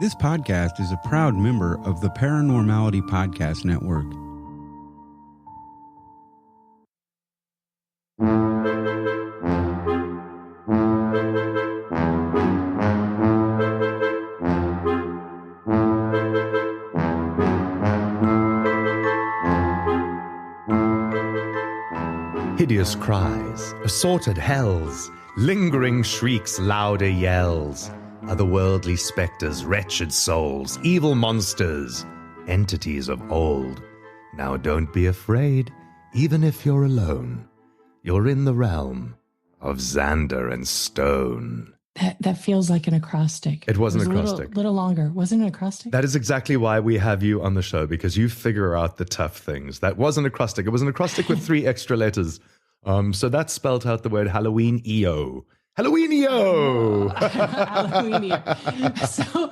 This podcast is a proud member of the Paranormality Podcast Network. Hideous cries, assorted hells, lingering shrieks, louder yells, otherworldly spectres, wretched souls, evil monsters, entities of old. Now don't be afraid, even if you're alone. You're in the realm of Xander and Stone. That feels like an acrostic. It was an acrostic. A little longer. Wasn't it an acrostic? That is exactly why we have you on the show, because you figure out the tough things. That was an acrostic. It was an acrostic with 3 extra letters. So that spelled out the word Halloween-EO. Halloween-EO! Halloween-EO. So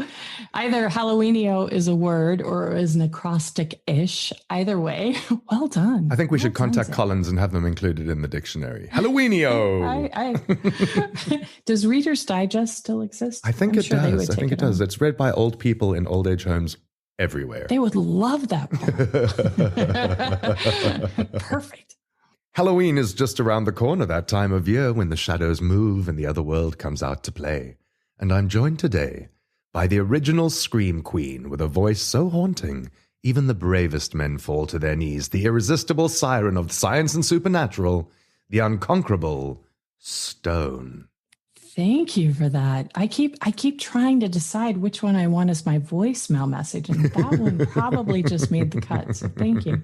either Halloween-EO is a word or is an acrostic-ish. Either way, well done. I think we should contact Collins and have them included in the dictionary. Halloween-EO! Does Reader's Digest still exist? I think it does. I think it does. It's read by old people in old age homes everywhere. They would love that part. Perfect. Halloween is just around the corner, that time of year when the shadows move and the other world comes out to play. And I'm joined today by the original Scream Queen with a voice so haunting, even the bravest men fall to their knees, the irresistible siren of science and supernatural, the unconquerable Stone. Thank you for that. I keep trying to decide which one I want as my voicemail message, and that one probably just made the cut. So thank you.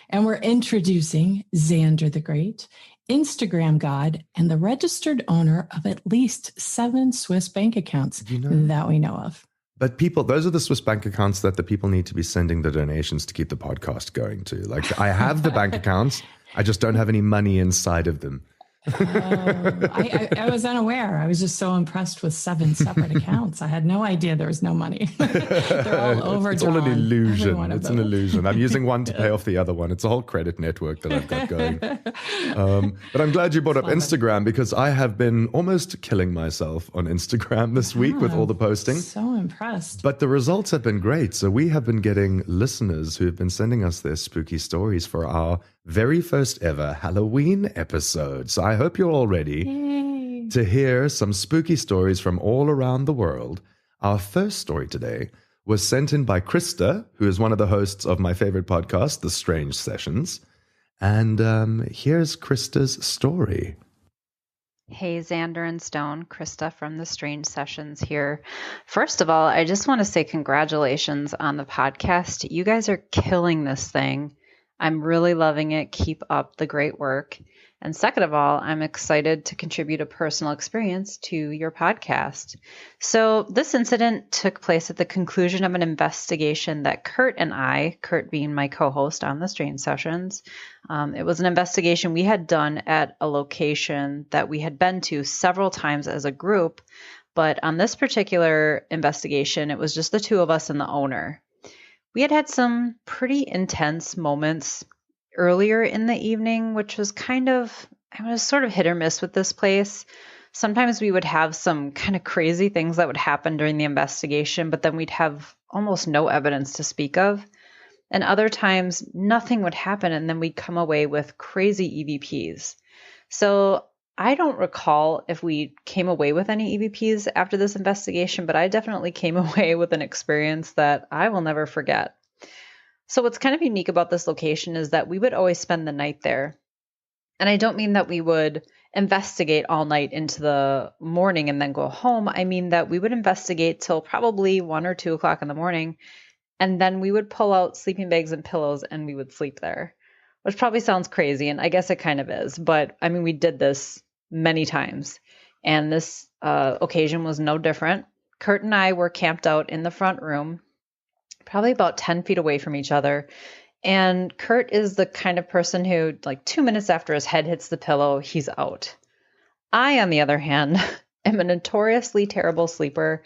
And we're introducing Xander the Great, Instagram god, and the registered owner of at least 7 Swiss bank accounts that we know of. But those are the Swiss bank accounts that the people need to be sending the donations to keep the podcast going to. Like, I have the bank accounts, I just don't have any money inside of them. I was unaware. I was just so impressed with 7 separate accounts. I had no idea there was no money. They're all overdrawn. It's all an illusion. It's an illusion. I'm using one to pay off the other one. It's a whole credit network that I've got going. But I'm glad you brought up Instagram, because I have been almost killing myself on Instagram this week with all the posting. So impressed. But the results have been great. So we have been getting listeners who have been sending us their spooky stories for our very first ever Halloween episode. So I hope you're all ready to hear some spooky stories from all around the world. Our first story today was sent in by Krista, who is one of the hosts of my favorite podcast, The Strange Sessions. And here's Krista's story. Hey, Xander and Stone, Krista from The Strange Sessions here. First of all, I just want to say congratulations on the podcast. You guys are killing this thing. I'm really loving it. Keep up the great work. And second of all, I'm excited to contribute a personal experience to your podcast. So this incident took place at the conclusion of an investigation that Kurt and I, Kurt being my co-host on The Strange Sessions, it was an investigation we had done at a location that we had been to several times as a group. But on this particular investigation, it was just the 2 of us and the owner. We had some pretty intense moments earlier in the evening, which was I was sort of hit or miss with this place. Sometimes we would have some kind of crazy things that would happen during the investigation, but then we'd have almost no evidence to speak of. And other times nothing would happen, and then we'd come away with crazy EVPs. So I don't recall if we came away with any EVPs after this investigation, but I definitely came away with an experience that I will never forget. So what's kind of unique about this location is that we would always spend the night there. And I don't mean that we would investigate all night into the morning and then go home. I mean that we would investigate till probably 1 or 2 o'clock in the morning. And then we would pull out sleeping bags and pillows and we would sleep there, which probably sounds crazy. And I guess it kind of is. But I mean, we did this many times. And this occasion was no different. Kurt and I were camped out in the front room, probably about 10 feet away from each other. And Kurt is the kind of person who, like 2 minutes after his head hits the pillow, he's out. I, on the other hand, am a notoriously terrible sleeper.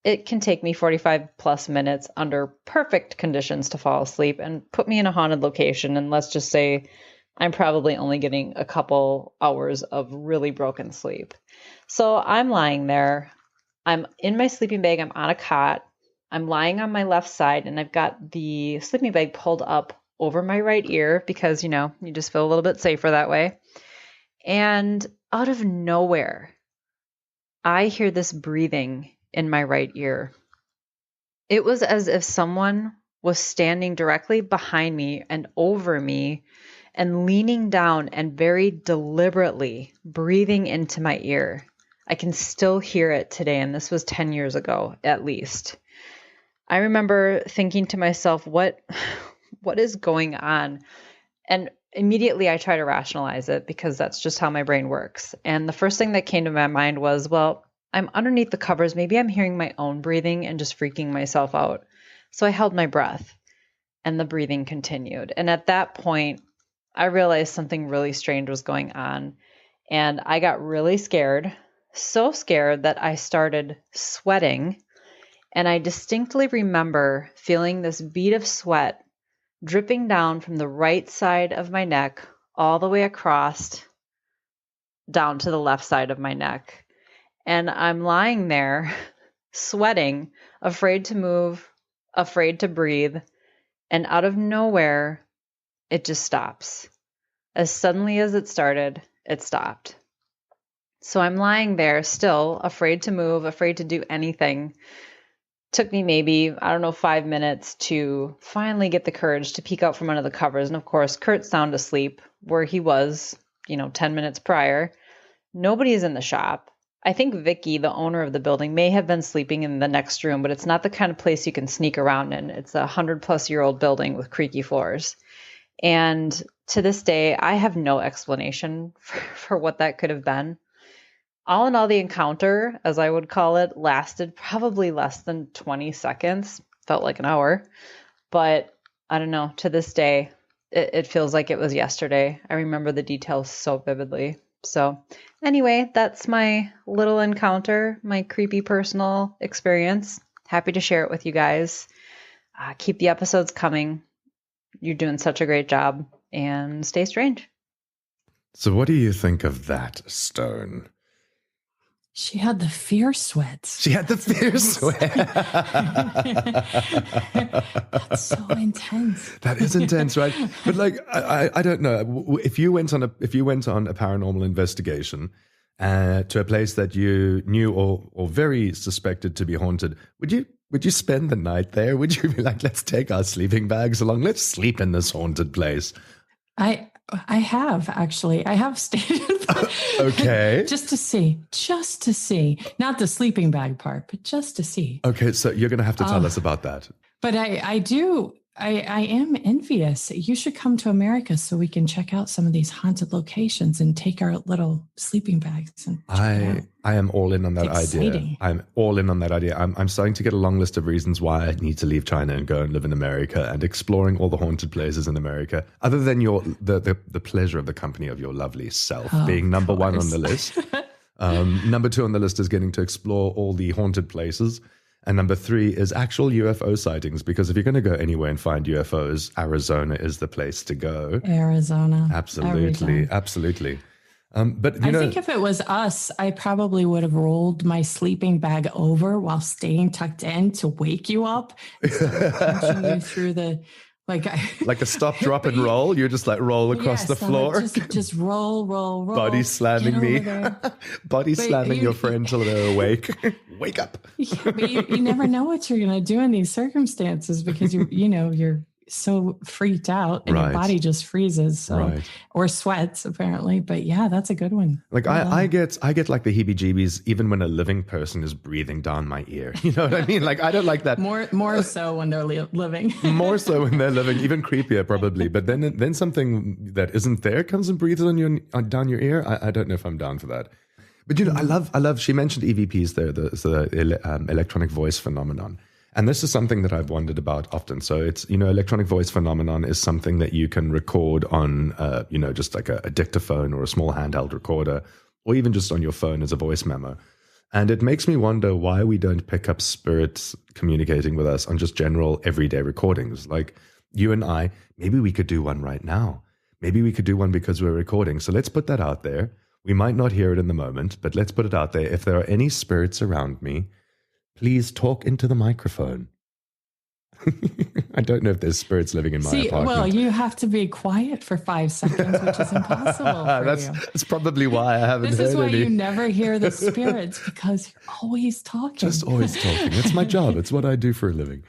It can take me 45 plus minutes under perfect conditions to fall asleep and put me in a haunted location. And let's just say I'm probably only getting a couple hours of really broken sleep. So I'm lying there. I'm in my sleeping bag. I'm on a cot. I'm lying on my left side and I've got the sleeping bag pulled up over my right ear because, you just feel a little bit safer that way. And out of nowhere, I hear this breathing in my right ear. It was as if someone was standing directly behind me and over me and leaning down and very deliberately breathing into my ear. I can still hear it today, and this was 10 years ago at least. I remember thinking to myself, what is going on? And immediately I try to rationalize it because that's just how my brain works. And the first thing that came to my mind was, well, I'm underneath the covers. Maybe I'm hearing my own breathing and just freaking myself out. So I held my breath and the breathing continued. And at that point, I realized something really strange was going on. And I got really scared, so scared that I started sweating. And I distinctly remember feeling this bead of sweat dripping down from the right side of my neck all the way across down to the left side of my neck. And I'm lying there sweating, afraid to move, afraid to breathe. And out of nowhere, it just stops. As suddenly as it started, it stopped. So I'm lying there still, afraid to move, afraid to do anything. Took me maybe, 5 minutes to finally get the courage to peek out from under the covers. And of course, Kurt's sound asleep where he was, 10 minutes prior. Nobody's in the shop. I think Vicky, the owner of the building, may have been sleeping in the next room, but it's not the kind of place you can sneak around in. It's a 100-plus-year-old building with creaky floors. And to this day, I have no explanation for what that could have been. All in all, the encounter, as I would call it, lasted probably less than 20 seconds. Felt like an hour. But I don't know, to this day, it feels like it was yesterday. I remember the details so vividly. So anyway, that's my little encounter, my creepy personal experience. Happy to share it with you guys. Keep the episodes coming. You're doing such a great job, and stay strange. So what do you think of that, Stone? She had the fear sweats. She had the fear sweat. That's so intense. That is intense, right? But I don't know. If you went on a paranormal investigation to a place that you knew or very suspected to be haunted, would you spend the night there? Would you be like, let's take our sleeping bags along, let's sleep in this haunted place? I have actually. I have stayed. Okay. Just to see. Not the sleeping bag part, but just to see. Okay, so you're going to have to tell us about that. But I am envious. You should come to America so we can check out some of these haunted locations and take our little sleeping bags. And I am all in on that idea. I'm all in on that idea. I'm starting to get a long list of reasons why I need to leave China and go and live in America and exploring all the haunted places in America. Other than the pleasure of the company of your lovely self being number one on the list. Number 2 on the list is getting to explore all the haunted places. And number 3 is actual UFO sightings, because if you're going to go anywhere and find UFOs, Arizona is the place to go. Arizona. Absolutely. Absolutely. But I think if it was us, I probably would have rolled my sleeping bag over while staying tucked in to wake you up and start punching you through the like a stop, drop, and roll. You just roll across the floor. Just roll. Body slamming me. Body slamming your friend till they're awake. Wake up. But you never know what you're going to do in these circumstances because you're so freaked out and your body just freezes or sweats apparently. But yeah, that's a good one. I get like the heebie-jeebies even when a living person is breathing down my ear. You know what I mean? I don't like that. More so when they're living. More so when they're living, even creepier probably. But then something that isn't there comes and breathes down your ear. I don't know if I'm down for that. But I love. She mentioned EVPs there, the electronic voice phenomenon. And this is something that I've wondered about often. So it's, electronic voice phenomenon is something that you can record on, just like a dictaphone or a small handheld recorder, or even just on your phone as a voice memo. And it makes me wonder why we don't pick up spirits communicating with us on just general everyday recordings. Like you and I, maybe we could do one right now. Maybe we could do one because we're recording. So let's put that out there. We might not hear it in the moment, but let's put it out there. If there are any spirits around me, please talk into the microphone. I don't know if there's spirits living in my apartment. Well, you have to be quiet for 5 seconds, which is impossible for you. That's probably why I haven't heard any. This is why you never hear the spirits, because you're always talking. Just always talking. It's my job. It's what I do for a living.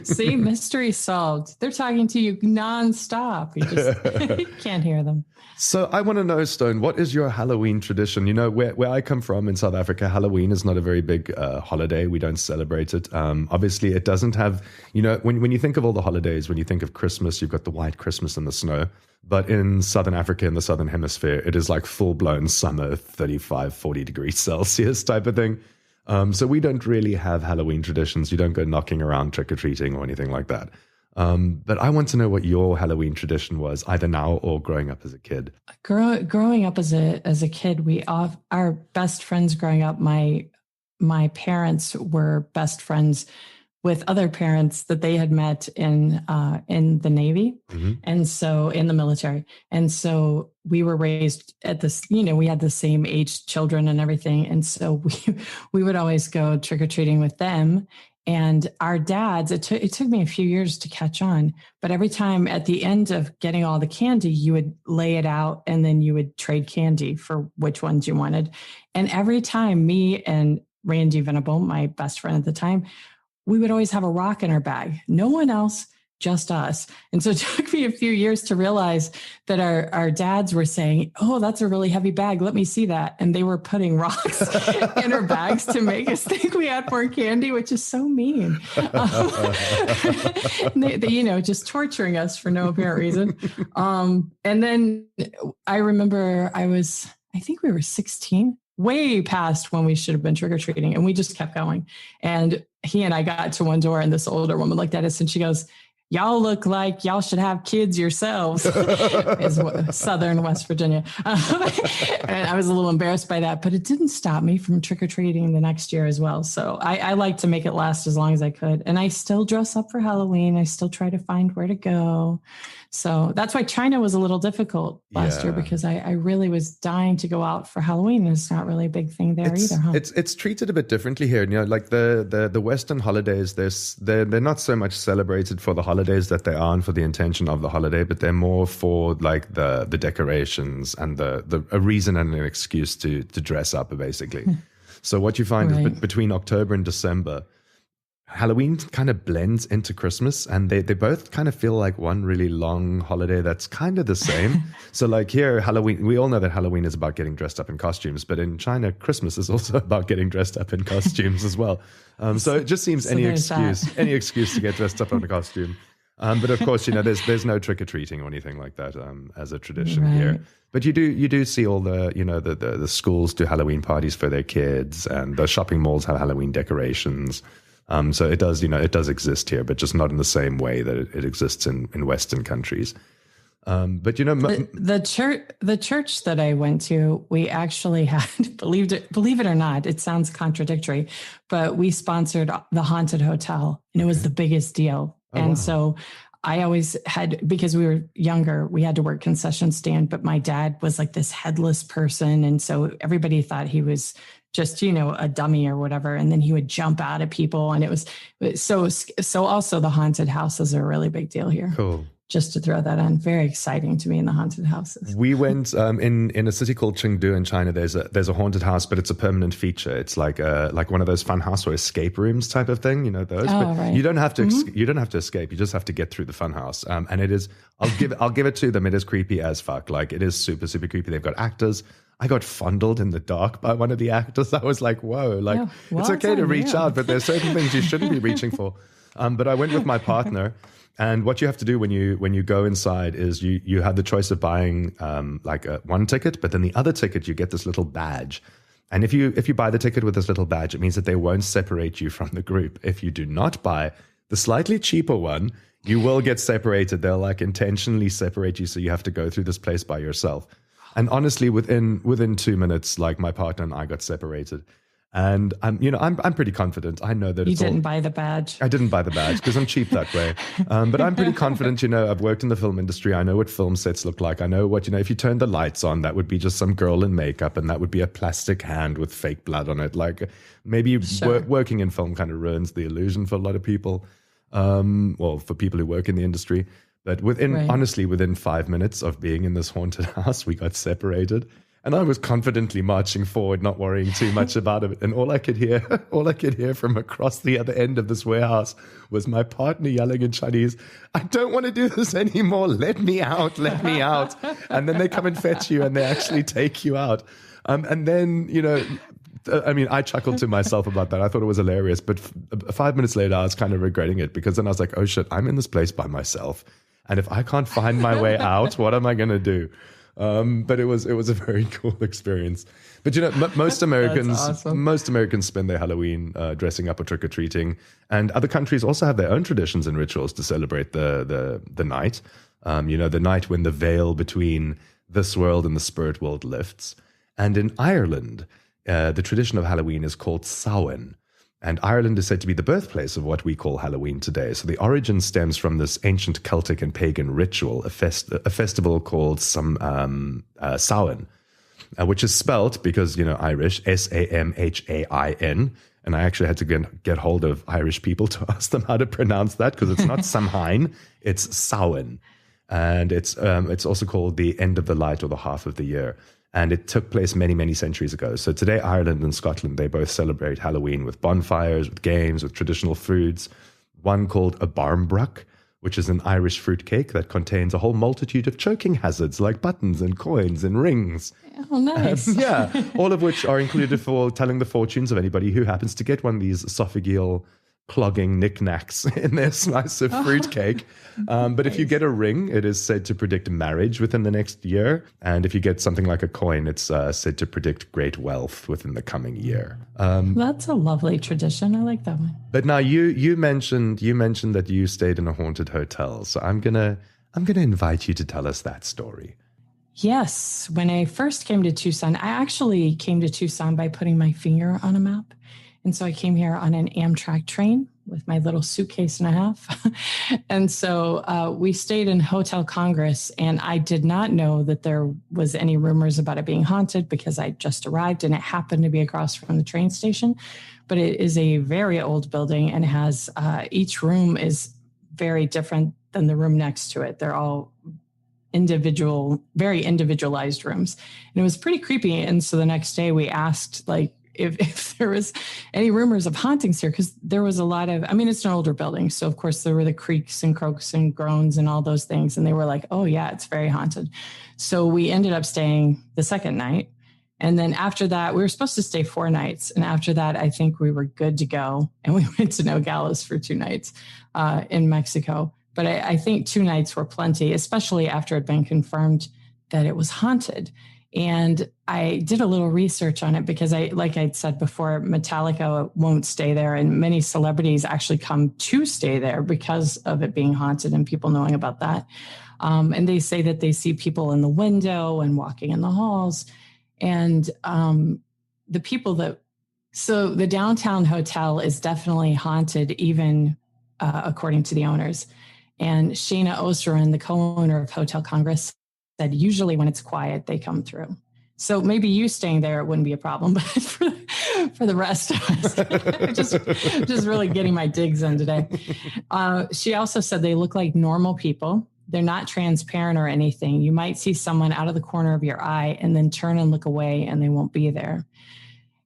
See, mystery solved. They're talking to you nonstop. You just can't hear them. So I want to know, Stone, what is your Halloween tradition? You know, where I come from in South Africa, Halloween is not a very big holiday. We don't celebrate it. Obviously, it doesn't have, you know, when you think of all the holidays, when you think of Christmas, you've got the white Christmas and the snow. But in Southern Africa, in the Southern Hemisphere, it is like full-blown summer, 35, 40 degrees Celsius type of thing. So we don't really have Halloween traditions. You don't go knocking around trick-or-treating or anything like that. But I want to know what your Halloween tradition was, either now or growing up as a kid. Growing up as a kid, our best friends growing up. My parents were best friends with other parents that they had met in the Navy, and so in the military, and so we were raised at this. You know, we had the same age children and everything, and so we would always go trick or treating with them. And our dads, it took me a few years to catch on, but every time at the end of getting all the candy, you would lay it out and then you would trade candy for which ones you wanted. And every time me and Randy Venable, my best friend at the time, we would always have a rock in our bag. No one else, just us. And so it took me a few years to realize that our dads were saying, "Oh, that's a really heavy bag. Let me see that." And they were putting rocks in our bags to make us think we had more candy, which is so mean. They, you know, just torturing us for no apparent reason. And then I remember I think we were 16, way past when we should have been trick-or-treating. And we just kept going. And he and I got to one door and this older woman looked at us and she goes, "Y'all look like y'all should have kids yourselves." Is Southern West Virginia. And I was a little embarrassed by that, but it didn't stop me from trick-or-treating the next year as well. So I like to make it last as long as I could. And I still dress up for Halloween. I still try to find where to go. So that's why China was a little difficult last year, because I really was dying to go out for Halloween. It's not really a big thing there either, huh? It's treated a bit differently here. You know, like the Western holidays, they're not so much celebrated for the holidays that they are and for the intention of the holiday, but they're more for like the decorations and a reason and an excuse to dress up, basically. So what you find is between October and December, Halloween kind of blends into Christmas, and they both kind of feel like one really long holiday that's kind of the same. So like here, Halloween, we all know that Halloween is about getting dressed up in costumes, but in China, Christmas is also about getting dressed up in costumes as well. So it just seems any excuse to get dressed up in a costume. But of course, you know, there's no trick-or-treating or anything like that as a tradition here. But you do see all the, you know, the schools do Halloween parties for their kids, and the shopping malls have Halloween decorations. So it does exist here, but just not in the same way that it exists in Western countries. But you know, the church that I went to, we actually had, believe it or not, it sounds contradictory, but we sponsored the haunted hotel, and it was the biggest deal. So I always had, because we were younger, we had to work concession stand, but my dad was like this headless person. And so everybody thought he was just, you know, a dummy or whatever. And then he would jump out at people. And it was so also the haunted houses are a really big deal here. Cool. Just to throw that on, very exciting to me in the haunted houses. We went in a city called Chengdu in China. There's a haunted house, but it's a permanent feature. It's like one of those fun house or escape rooms type of thing. You know those. You don't have to you don't have to escape. You just have to get through the fun house. And it is. I'll give it to them. It is creepy as fuck. Like it is super super creepy. They've got actors. I got fondled in the dark by one of the actors. I was like, whoa, like it's okay to reach out, but there's certain things you shouldn't be reaching for. But I went with my partner. And what you have to do when you go inside is you have the choice of buying one ticket, but then the other ticket you get this little badge. And if you buy the ticket with this little badge, it means that they won't separate you from the group. If you do not buy the slightly cheaper one, you will get separated. They'll like intentionally separate you, so you have to go through this place by yourself. And honestly, within 2 minutes, like my partner and I got separated. And I'm pretty confident. I know that you didn't buy the badge. I didn't buy the badge because I'm cheap that way. But I'm pretty confident. I've worked in the film industry. I know what film sets look like. I know what, if you turn the lights on, that would be just some girl in makeup, and that would be a plastic hand with fake blood on it. Like maybe Sure. working in film kind of ruins the illusion for a lot of people. Well, for people who work in the industry. But honestly, within 5 minutes of being in this haunted house, we got separated. And I was confidently marching forward, not worrying too much about it. And all I could hear from across the other end of this warehouse was my partner yelling in Chinese, "I don't want to do this anymore. Let me out, let me out." And then they come and fetch you and they actually take you out. And then, I chuckled to myself about that. I thought it was hilarious. But 5 minutes later, I was kind of regretting it because then I was like, oh shit, I'm in this place by myself. And if I can't find my way out, what am I going to do? But it was a very cool experience. But most Americans awesome. Most Americans spend their Halloween dressing up or trick or treating, and other countries also have their own traditions and rituals to celebrate the night. The night when the veil between this world and the spirit world lifts. And in Ireland, the tradition of Halloween is called Samhain. And Ireland is said to be the birthplace of what we call Halloween today. So the origin stems from this ancient Celtic and pagan ritual, a festival called Samhain, which is spelt, because, Irish, Samhain. And I actually had to get hold of Irish people to ask them how to pronounce that, because it's not Samhain, it's Samhain. And it's also called the end of the light or the half of the year. And it took place many, many centuries ago. So today, Ireland and Scotland, they both celebrate Halloween with bonfires, with games, with traditional foods. One called a barmbrack, which is an Irish fruitcake that contains a whole multitude of choking hazards like buttons and coins and rings. Oh, nice. All of which are included for telling the fortunes of anybody who happens to get one of these esophageal clogging knickknacks in their slice of fruitcake. But if you get a ring, it is said to predict marriage within the next year. And if you get something like a coin, it's said to predict great wealth within the coming year. That's a lovely tradition. I like that one. But now you mentioned that you stayed in a haunted hotel. So I'm gonna invite you to tell us that story. Yes. When I first came to Tucson, I actually came to Tucson by putting my finger on a map. And so I came here on an Amtrak train with my little suitcase and a half. And so we stayed in Hotel Congress, and I did not know that there was any rumors about it being haunted because I just arrived and it happened to be across from the train station. But it is a very old building and has each room is very different than the room next to it. They're all very individualized rooms. And it was pretty creepy. And so the next day we asked, if there was any rumors of hauntings here, because there was a lot of, it's an older building. So of course there were the creaks and croaks and groans and all those things. And they were like, oh yeah, it's very haunted. So we ended up staying the second night. And then after that, we were supposed to stay 4 nights. And after that, I think we were good to go. And we went to Nogales for 2 nights in Mexico. But I think 2 nights were plenty, especially after it had been confirmed that it was haunted. And I did a little research on it because like I'd said before, Metallica won't stay there. And many celebrities actually come to stay there because of it being haunted and people knowing about that. And they say that they see people in the window and walking in the halls. And the downtown hotel is definitely haunted, even according to the owners. And Shayna Oseran, the co-owner of Hotel Congress, said usually when it's quiet, they come through. So maybe you staying there, it wouldn't be a problem, but for the rest of us, just really getting my digs in today. She also said they look like normal people. They're not transparent or anything. You might see someone out of the corner of your eye and then turn and look away and they won't be there.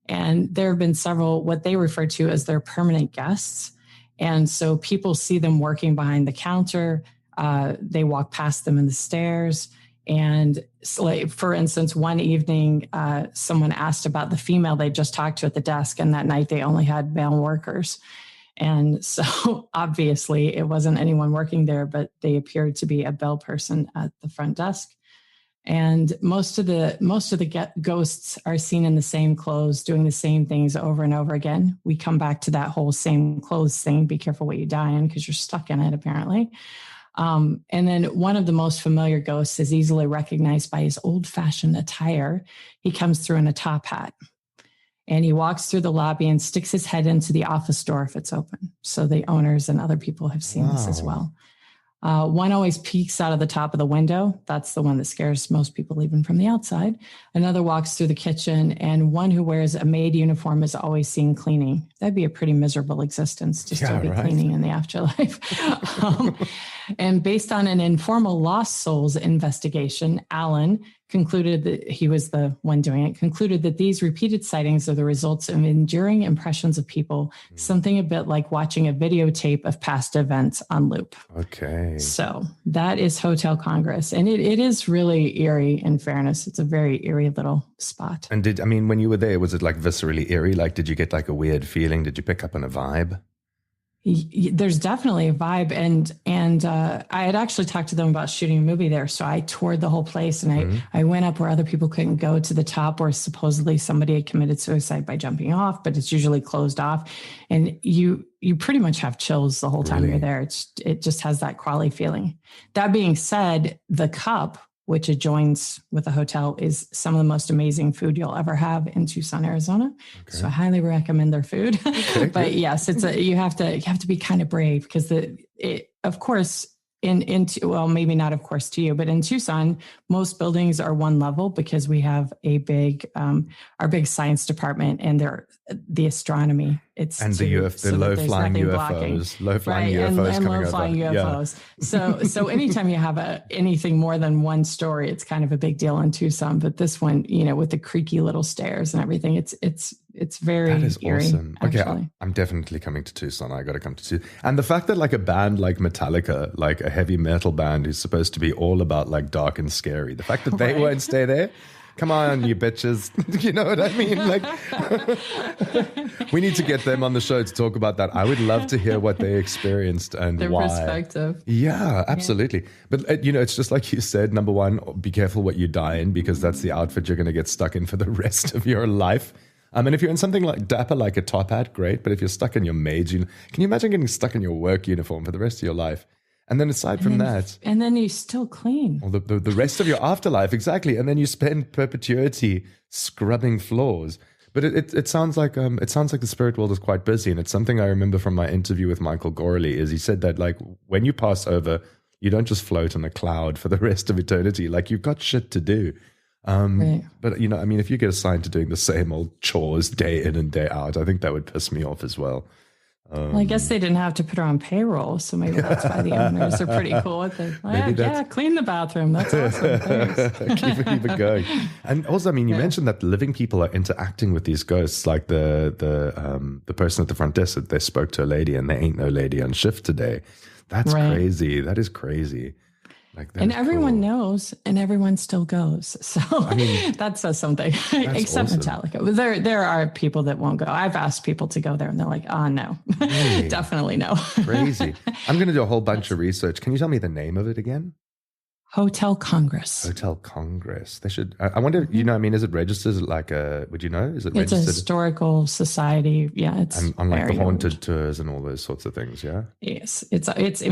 And there have been several, what they refer to as their permanent guests. And so people see them working behind the counter. They walk past them in the stairs. And so, for instance, one evening, someone asked about the female they just talked to at the desk. And that night they only had male workers. And so obviously it wasn't anyone working there, but they appeared to be a bell person at the front desk. And most of the ghosts are seen in the same clothes, doing the same things over and over again. We come back to that whole same clothes thing. Be careful what you die in because you're stuck in it, apparently. And then one of the most familiar ghosts is easily recognized by his old-fashioned attire. He comes through in a top hat. And he walks through the lobby and sticks his head into the office door if it's open. So the owners and other people have seen this as well. One always peeks out of the top of the window. That's the one that scares most people, even from the outside. Another walks through the kitchen, and one who wears a maid uniform is always seen cleaning. That'd be a pretty miserable existence to still be cleaning in the afterlife. And based on an informal Lost Souls investigation, Alan concluded that he was the one doing it, concluded that these repeated sightings are the results of enduring impressions of people, something a bit like watching a videotape of past events on loop. Okay. So that is Hotel Congress. And it is really eerie, in fairness. It's a very eerie little spot. And when you were there, was it like viscerally eerie? Like, did you get like a weird feeling? Did you pick up on a vibe? There's definitely a vibe, and I had actually talked to them about shooting a movie there, so I toured the whole place, and I went up where other people couldn't go, to the top where supposedly somebody had committed suicide by jumping off, but it's usually closed off, and you pretty much have chills the whole time you're there. It just has that quality feeling. That being said, the Cup, which adjoins with the hotel, is some of the most amazing food you'll ever have in Tucson, Arizona. Okay. So I highly recommend their food. Okay, but yes, you have to be kind of brave, because of course, maybe not of course to you, but in Tucson, most buildings are one level, because we have our big science department, and the astronomy. It's the low flying UFOs, and low flying UFOs. Yeah. So anytime you have anything more than one story, it's kind of a big deal in Tucson. But this one, with the creaky little stairs and everything, it's very that is eerie, awesome. Actually. Okay, I'm definitely coming to Tucson. I got to come to Tucson. And the fact that like a band like Metallica, like a heavy metal band who's supposed to be all about like dark and scary, the fact that they won't stay there. Come on, you bitches. You know what I mean? Like, we need to get them on the show to talk about that. I would love to hear what they experienced and their why. Perspective. Yeah, absolutely. Yeah. But, it's just like you said, number one, be careful what you die in, because that's the outfit you're going to get stuck in for the rest of your life. And if you're in something like dapper, like a top hat, great. But if you're stuck in your maid's uniform, can you imagine getting stuck in your work uniform for the rest of your life? And then aside from that... And then you still clean. Well, the rest of your afterlife, exactly. And then you spend perpetuity scrubbing floors. But it sounds like the spirit world is quite busy. And it's something I remember from my interview with Michael Gorley, is he said that like when you pass over, you don't just float on a cloud for the rest of eternity. Like, you've got shit to do. Right. But, if you get assigned to doing the same old chores day in and day out, I think that would piss me off as well. Well, I guess they didn't have to put her on payroll, so maybe that's why the owners are pretty cool with it. Clean the bathroom. That's awesome. Keep it going. And also, you mentioned that living people are interacting with these ghosts, like the person at the front desk that they spoke to a lady, and there ain't no lady on shift today. That's crazy. That is crazy. And everyone knows, and everyone still goes. So that says something, except awesome. Metallica. There are people that won't go. I've asked people to go there, and they're like, oh, no, really? Definitely no. Crazy. I'm going to do a whole bunch of research. Can you tell me the name of it again? Hotel Congress. Hotel Congress. They should. I wonder. Is it registered? Is it like a? Would you know? Is it registered? It's a historical society. Yeah, it's on like the haunted tours and all those sorts of things. Yeah. Yes, it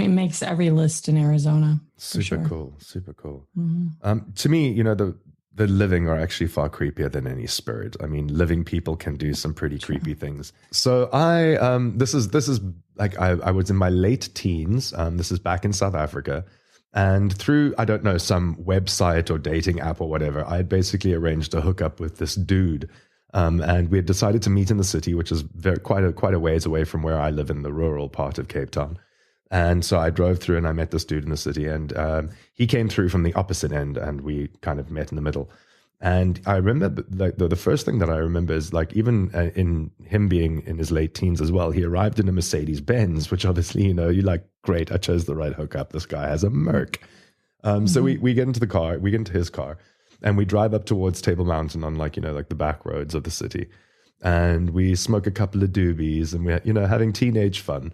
makes every list in Arizona. Super cool. Super cool. Mm-hmm. To me, the living are actually far creepier than any spirit. Living people can do some pretty creepy things. So this is like I was in my late teens. This is back in South Africa. And through, I don't know, some website or dating app or whatever, I had basically arranged a hookup with this dude. And we had decided to meet in the city, which is quite a ways away from where I live in the rural part of Cape Town. And so I drove through and I met this dude in the city. And he came through from the opposite end, and we kind of met in the middle. And I remember, like, the first thing that I remember is, like, even in him being in his late teens as well, he arrived in a Mercedes-Benz, which obviously, you're like, great, I chose the right hookup. This guy has a Merc. So we get into the car, we get into his car, and we drive up towards Table Mountain on, like, like the back roads of the city. And we smoke a couple of doobies, and we're, having teenage fun.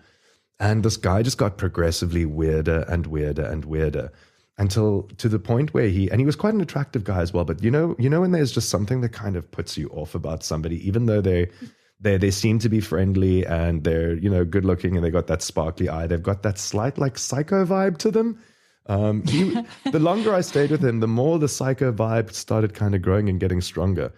And this guy just got progressively weirder and weirder and weirder, until to the point where he was quite an attractive guy as well. But when there's just something that kind of puts you off about somebody, even though they seem to be friendly and they're, good looking and they got that sparkly eye, they've got that slight like psycho vibe to them. The longer I stayed with him, the more the psycho vibe started kind of growing and getting stronger.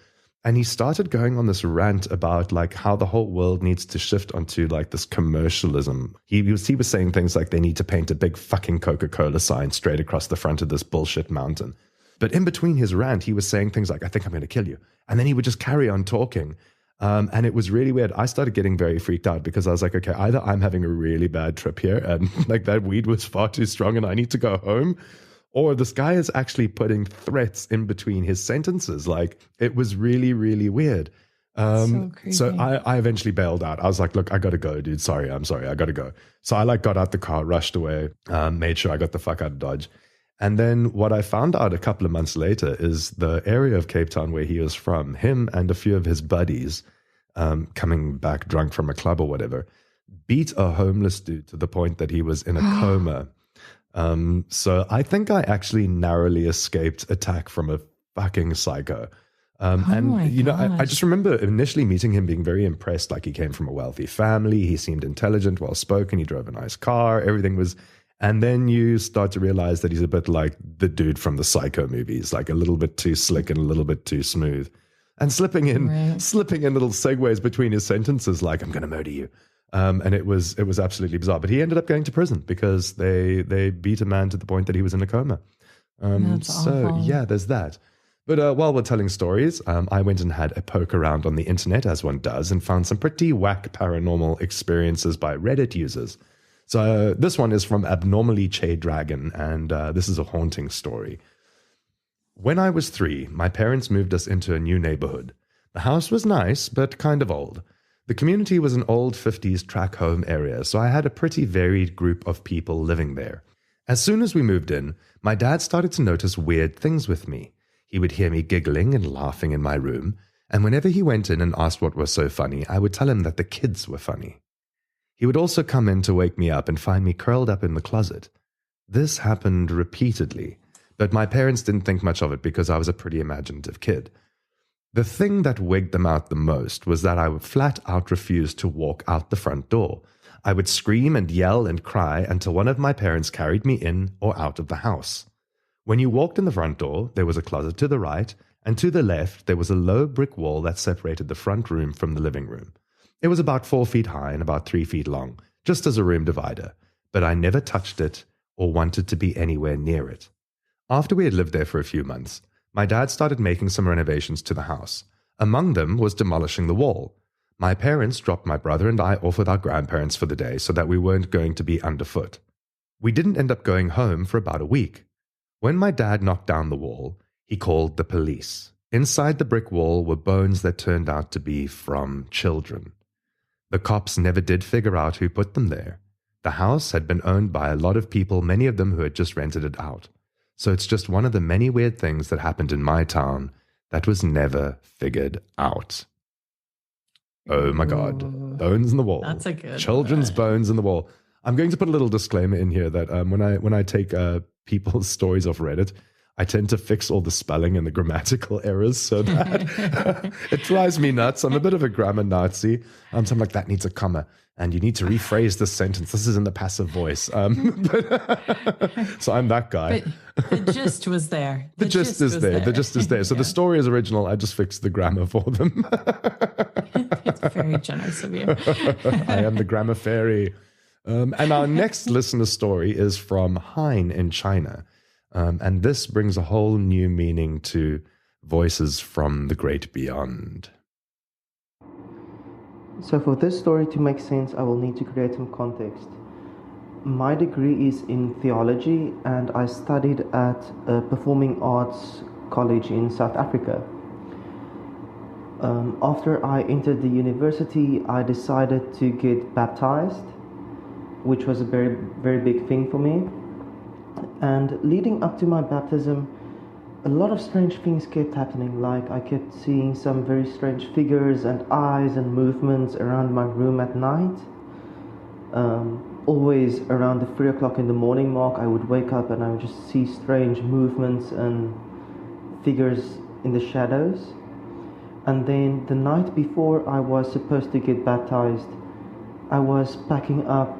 And he started going on this rant about like how the whole world needs to shift onto like this commercialism. He was saying things like they need to paint a big fucking Coca-Cola sign straight across the front of this bullshit mountain. But in between his rant, he was saying things like, I think I'm going to kill you. And then he would just carry on talking. And it was really weird. I started getting very freaked out because I was like, okay, either I'm having a really bad trip here and like that weed was far too strong and I need to go home, or this guy is actually putting threats in between his sentences. Like, it was really, really weird. So I eventually bailed out. I was like, look, I got to go, dude. I'm sorry. I got to go. So I like got out the car, rushed away, made sure I got the fuck out of Dodge. And then what I found out a couple of months later is the area of Cape Town where he was from, him and a few of his buddies coming back drunk from a club or whatever, beat a homeless dude to the point that he was in a coma. So I think I actually narrowly escaped attack from a fucking psycho. I just remember initially meeting him being very impressed. Like, he came from a wealthy family. He seemed intelligent, well-spoken. He drove a nice car. Everything was, and then you start to realize that he's a bit like the dude from the Psycho movies, like a little bit too slick and a little bit too smooth, and slipping in little segues between his sentences, like, I'm going to murder you. And it was absolutely bizarre. But he ended up going to prison because they beat a man to the point that he was in a coma. That's awful. Yeah, there's that. But while we're telling stories, I went and had a poke around on the internet, as one does, and found some pretty whack paranormal experiences by Reddit users. So this one is from Abnormally Che Dragon, and this is a haunting story. When I was 3, my parents moved us into a new neighborhood. The house was nice, but kind of old. The community was an old 50s track home area, so I had a pretty varied group of people living there. As soon as we moved in, my dad started to notice weird things with me. He would hear me giggling and laughing in my room, and whenever he went in and asked what was so funny, I would tell him that the kids were funny. He would also come in to wake me up and find me curled up in the closet. This happened repeatedly, but my parents didn't think much of it because I was a pretty imaginative kid. The thing that wigged them out the most was that I would flat out refuse to walk out the front door. I would scream and yell and cry until one of my parents carried me in or out of the house. When you walked in the front door, there was a closet to the right, and to the left there was a low brick wall that separated the front room from the living room. It was about 4 feet high and about 3 feet long, just as a room divider, but I never touched it or wanted to be anywhere near it. After we had lived there for a few months, my dad started making some renovations to the house. Among them was demolishing the wall. My parents dropped my brother and I off with our grandparents for the day so that we weren't going to be underfoot. We didn't end up going home for about a week. When my dad knocked down the wall, he called the police. Inside the brick wall were bones that turned out to be from children. The cops never did figure out who put them there. The house had been owned by a lot of people, many of them who had just rented it out. So it's just one of the many weird things that happened in my town that was never figured out. Oh my God. Bones in the wall. That's a good Children's one. bones in the wall. I'm going to put a little disclaimer in here that when I take people's stories off Reddit, I tend to fix all the spelling and the grammatical errors so that it drives me nuts. I'm a bit of a grammar Nazi. So I'm like, that needs a comma. And you need to rephrase this sentence. This is in the passive voice. So I'm that guy. But the gist was there. The gist is there. The gist is there. So the story is original. I just fixed the grammar for them. It's very generous of you. I am the grammar fairy. And our next listener story is from Hein in China. And this brings a whole new meaning to voices from the great beyond. So for this story to make sense, I will need to create some context. My degree is in theology, and I studied at a performing arts college in South Africa. After I entered the university, I decided to get baptized, which was a very, very big thing for me. And leading up to my baptism, a lot of strange things kept happening. Like, I kept seeing some very strange figures and eyes and movements around my room at night. Always around the 3 o'clock in the morning mark, I would wake up and I would just see strange movements and figures in the shadows. And then the night before I was supposed to get baptized, I was packing up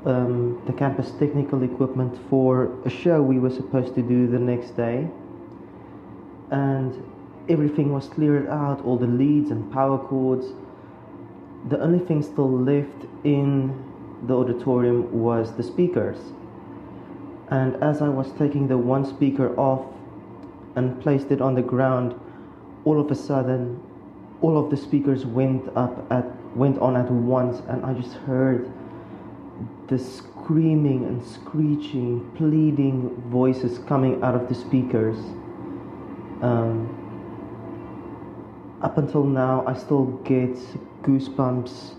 the campus technical equipment for a show we were supposed to do the next day. And everything was cleared out, all the leads and power cords. The only thing still left in the auditorium was the speakers. And as I was taking the one speaker off and placed it on the ground, all of a sudden, all of the speakers went on at once, and I just heard the screaming and screeching, pleading voices coming out of the speakers. Up until now, I still get goosebumps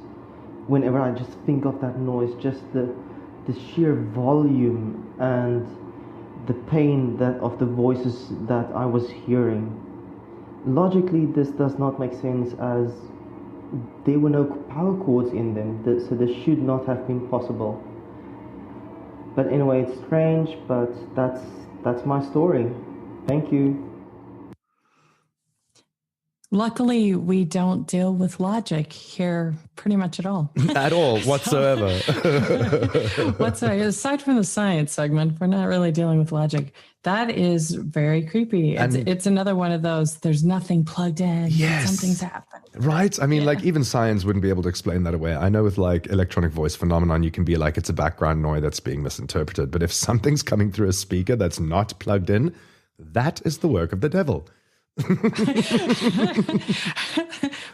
whenever I just think of that noise, just the sheer volume and the pain of the voices that I was hearing. Logically, this does not make sense, as there were no power cords in them, so this should not have been possible. But anyway, it's strange, but that's my story. Thank you. Luckily, we don't deal with logic here pretty much at all. At all, whatsoever. Aside from the science segment, we're not really dealing with logic. That is very creepy. It's another one of those, there's nothing plugged in. Yes. Something's happened. Right? I mean, like, even science wouldn't be able to explain that away. I know with like electronic voice phenomenon, you can be like, it's a background noise that's being misinterpreted. But if something's coming through a speaker that's not plugged in, that is the work of the devil.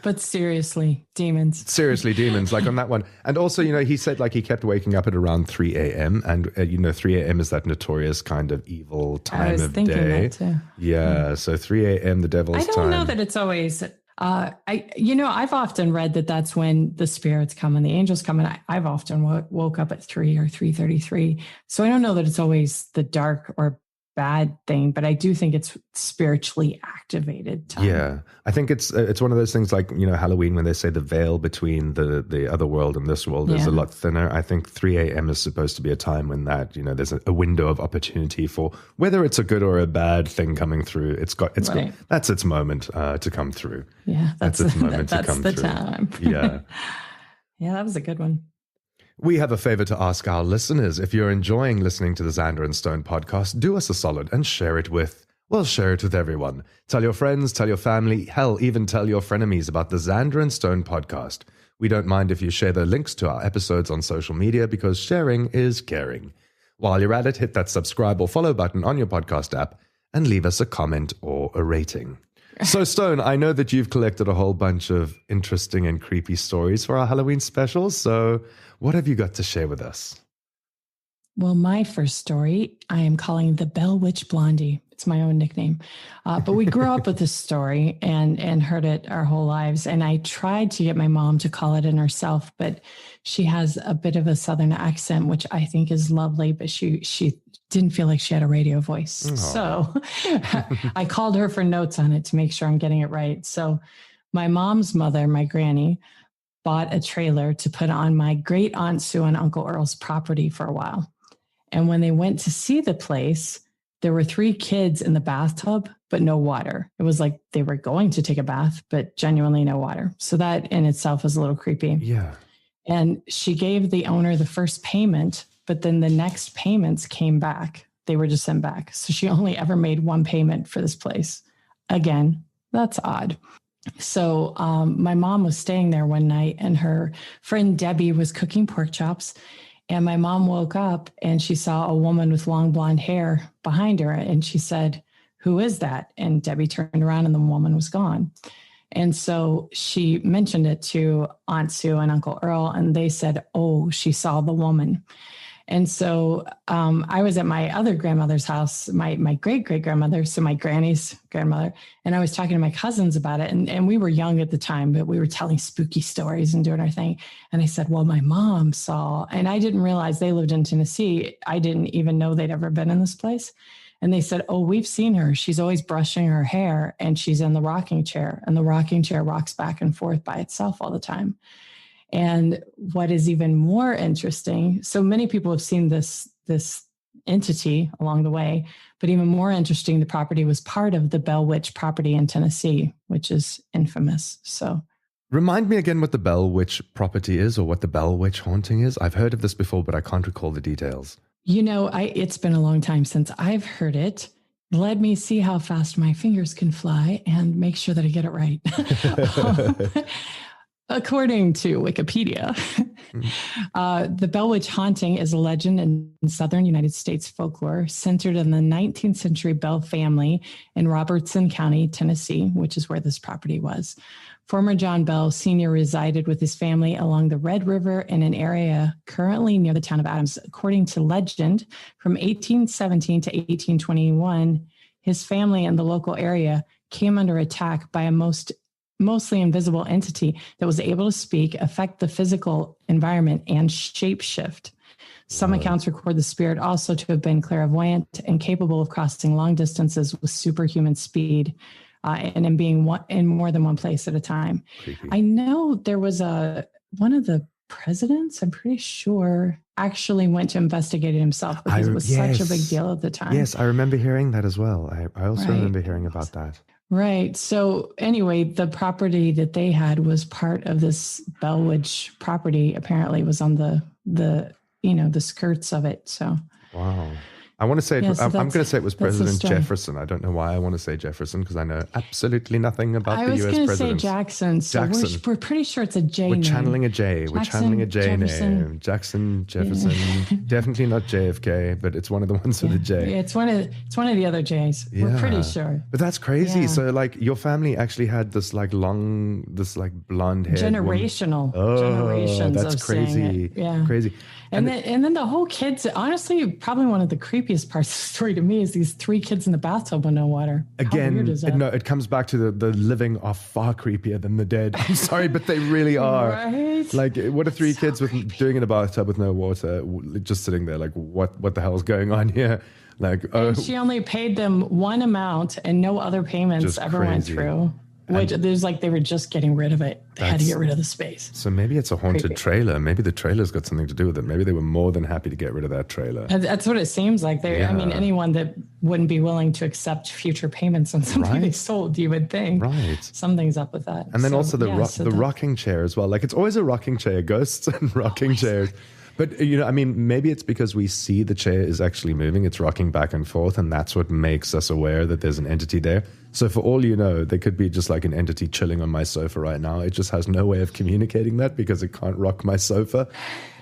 But seriously, demons. Seriously, demons, like on that one. And also, he said like he kept waking up at around 3 a.m. And, 3 a.m. is that notorious kind of evil time of day. I was thinking that too. Yeah, so 3 a.m., the devil's time. I don't know that it's always... I've often read that that's when the spirits come and the angels come. And I've often woke up at 3 or 3:33. So I don't know that it's always the dark or bad thing, but I do think it's spiritually activated time. Yeah, I think it's one of those things like, Halloween, when they say the veil between the other world and this world is a lot thinner. I think 3 a.m. is supposed to be a time when that, there's a window of opportunity for whether it's a good or a bad thing coming through. That's its moment to come through. Yeah, that's its moment to come through. That's the time. Yeah. Yeah, that was a good one. We have a favor to ask our listeners. If you're enjoying listening to the Xander and Stone podcast, do us a solid and share it with everyone. Tell your friends, tell your family, hell, even tell your frenemies about the Xander and Stone podcast. We don't mind if you share the links to our episodes on social media, because sharing is caring. While you're at it, hit that subscribe or follow button on your podcast app and leave us a comment or a rating. So, Stone, I know that you've collected a whole bunch of interesting and creepy stories for our Halloween specials. So what have you got to share with us? Well, my first story, I am calling the Bell Witch Blondie. It's my own nickname. But we grew up with this story and heard it our whole lives. And I tried to get my mom to call it in herself, but she has a bit of a Southern accent, which I think is lovely, but she didn't feel like she had a radio voice. Aww. So I called her for notes on it to make sure I'm getting it right. So my mom's mother, my granny, bought a trailer to put on my great Aunt Sue and Uncle Earl's property for a while. And when they went to see the place, there were 3 kids in the bathtub, but no water. It was like they were going to take a bath, but genuinely no water. So that in itself is a little creepy. Yeah. And she gave the owner the first payment, but then the next payments came back. They were just sent back. So she only ever made 1 payment for this place. Again, that's odd. So my mom was staying there one night, and her friend Debbie was cooking pork chops. And my mom woke up and she saw a woman with long blonde hair behind her. And she said, "Who is that?" And Debbie turned around and the woman was gone. And so she mentioned it to Aunt Sue and Uncle Earl, and they said, "Oh, she saw the woman." And so I was at my other grandmother's house, my great-great-grandmother, so my granny's grandmother, and I was talking to my cousins about it. And we were young at the time, but we were telling spooky stories and doing our thing. And I said, "Well, my mom saw," and I didn't realize they lived in Tennessee. I didn't even know they'd ever been in this place. And they said, "Oh, we've seen her. She's always brushing her hair, and she's in the rocking chair, and the rocking chair rocks back and forth by itself all the time." And what is even more interesting, so many people have seen this entity along the way, but even more interesting, the property was part of the Bell Witch property in Tennessee, which is infamous. So, remind me again what the Bell Witch property is, or what the Bell Witch haunting is. I've heard of this before, but I can't recall the details. It's been a long time since I've heard it. let me see how fast my fingers can fly and make sure that I get it right. According to Wikipedia, the Bell Witch haunting is a legend in southern United States folklore centered in the 19th century Bell family in Robertson County, Tennessee, which is where this property was. Former John Bell Sr. resided with his family along the Red River in an area currently near the town of Adams. According to legend, from 1817 to 1821, his family in the local area came under attack by a mostly invisible entity that was able to speak, affect the physical environment, and shapeshift. Some accounts record the spirit also to have been clairvoyant and capable of crossing long distances with superhuman speed. And in being in more than one place at a time. Creepy. I know there was one of the presidents, I'm pretty sure, actually went to investigate it himself because it was such a big deal at the time. Yes, I remember hearing that as well. I also remember hearing about that. Right. So anyway, the property that they had was part of this Bell Witch property. Apparently, it was on the skirts of it. So wow. I want to say, I'm going to say it was President Jefferson. I don't know why I want to say Jefferson because I know absolutely nothing about the U.S. president. I was going to say Jackson. So we're pretty sure it's a J name. We're channeling a J. We're channeling a J Jefferson. name. Jackson, Jefferson. Yeah. Definitely not JFK, but it's one of the ones with a J. Yeah, it's one of the other J's. Yeah. We're pretty sure. But that's crazy. Yeah. So like your family actually had this like blonde hair. Generations that's of crazy. Saying it. Yeah. Crazy. And then the whole kids, honestly, probably one of the creepiest parts of the story to me is these 3 kids in the bathtub with no water. Again, how weird is that? No, it comes back to the living are far creepier than the dead. I'm sorry, but they really are. Right? Like, what are 3 kids doing in a bathtub with no water, just sitting there like, what the hell is going on here? Like, and she only paid them one amount and no other payments ever went through. Which there's like they were just getting rid of it. They had to get rid of the space. So maybe it's a haunted trailer. Maybe the trailer's got something to do with it. Maybe they were more than happy to get rid of that trailer. That's what it seems like. I mean, anyone that wouldn't be willing to accept future payments on something they sold, you would think. Right. Something's up with that. And then also the rocking chair as well. Like it's always a rocking chair, ghosts and rocking chairs. But, I mean, maybe it's because we see the chair is actually moving. It's rocking back and forth, and that's what makes us aware that there's an entity there. So for all you know, there could be just like an entity chilling on my sofa right now. It just has no way of communicating that because it can't rock my sofa.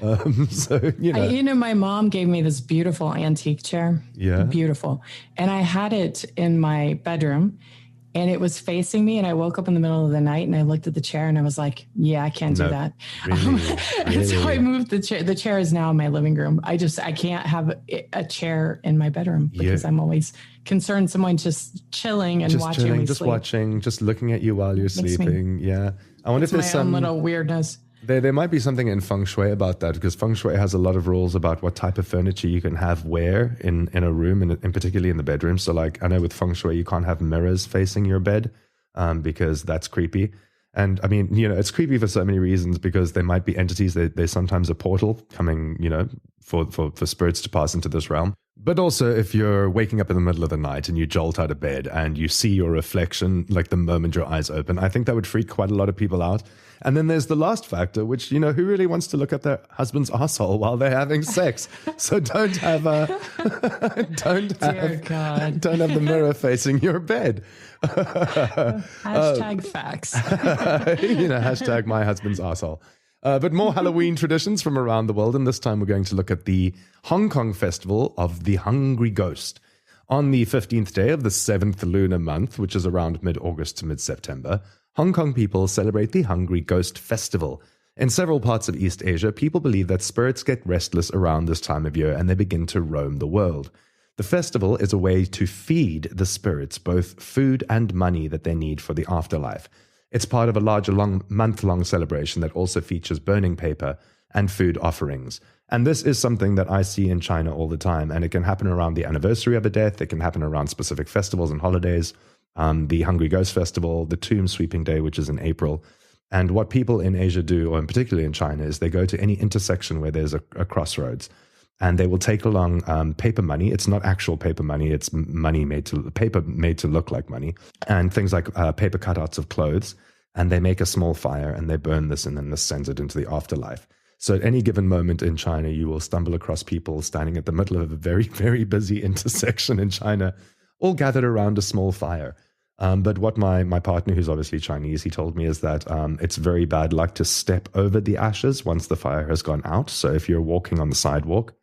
My mom gave me this beautiful antique chair. Yeah. Beautiful. And I had it in my bedroom. And it was facing me, and I woke up in the middle of the night, and I looked at the chair, and I was like, "Yeah, I can't do that." Really? So I moved the chair. The chair is now in my living room. I can't have a chair in my bedroom because I'm always concerned someone just chilling and watching me sleep. Just looking at you while you're sleeping. I wonder if there's some little weirdness. There might be something in feng shui about that because feng shui has a lot of rules about what type of furniture you can have where in a room and particularly in the bedroom. So like I know with feng shui you can't have mirrors facing your bed because that's creepy. And I mean, it's creepy for so many reasons because there might be entities, there's sometimes a portal coming, for spirits to pass into this realm. But also if you're waking up in the middle of the night and you jolt out of bed and you see your reflection like the moment your eyes open, I think that would freak quite a lot of people out. And then there's the last factor, which, who really wants to look at their husband's asshole while they're having sex? So don't have the mirror facing your bed. Hashtag facts. Hashtag my husband's asshole. But more Halloween traditions from around the world, and this time we're going to look at the Hong Kong festival of the Hungry Ghost. On the 15th day of the 7th lunar month, which is around mid-August to mid-September, Hong Kong people celebrate the Hungry Ghost Festival. In several parts of East Asia, people believe that spirits get restless around this time of year and they begin to roam the world. The festival is a way to feed the spirits both food and money that they need for the afterlife. It's part of a larger month-long celebration that also features burning paper and food offerings. And this is something that I see in China all the time, and it can happen around the anniversary of a death. It can happen around specific festivals and holidays. The Hungry Ghost Festival, the Tomb Sweeping Day, which is in April. And what people in Asia do, or particularly in China, is they go to any intersection where there's a crossroads. And they will take along paper money. It's not actual paper money. It's paper made to look like money. And things like paper cutouts of clothes. And they make a small fire and they burn this, and then this sends it into the afterlife. So at any given moment in China, you will stumble across people standing at the middle of a very, very busy intersection in China, all gathered around a small fire. But what my partner, who's obviously Chinese, he told me is that it's very bad luck to step over the ashes once the fire has gone out. So if you're walking on the sidewalk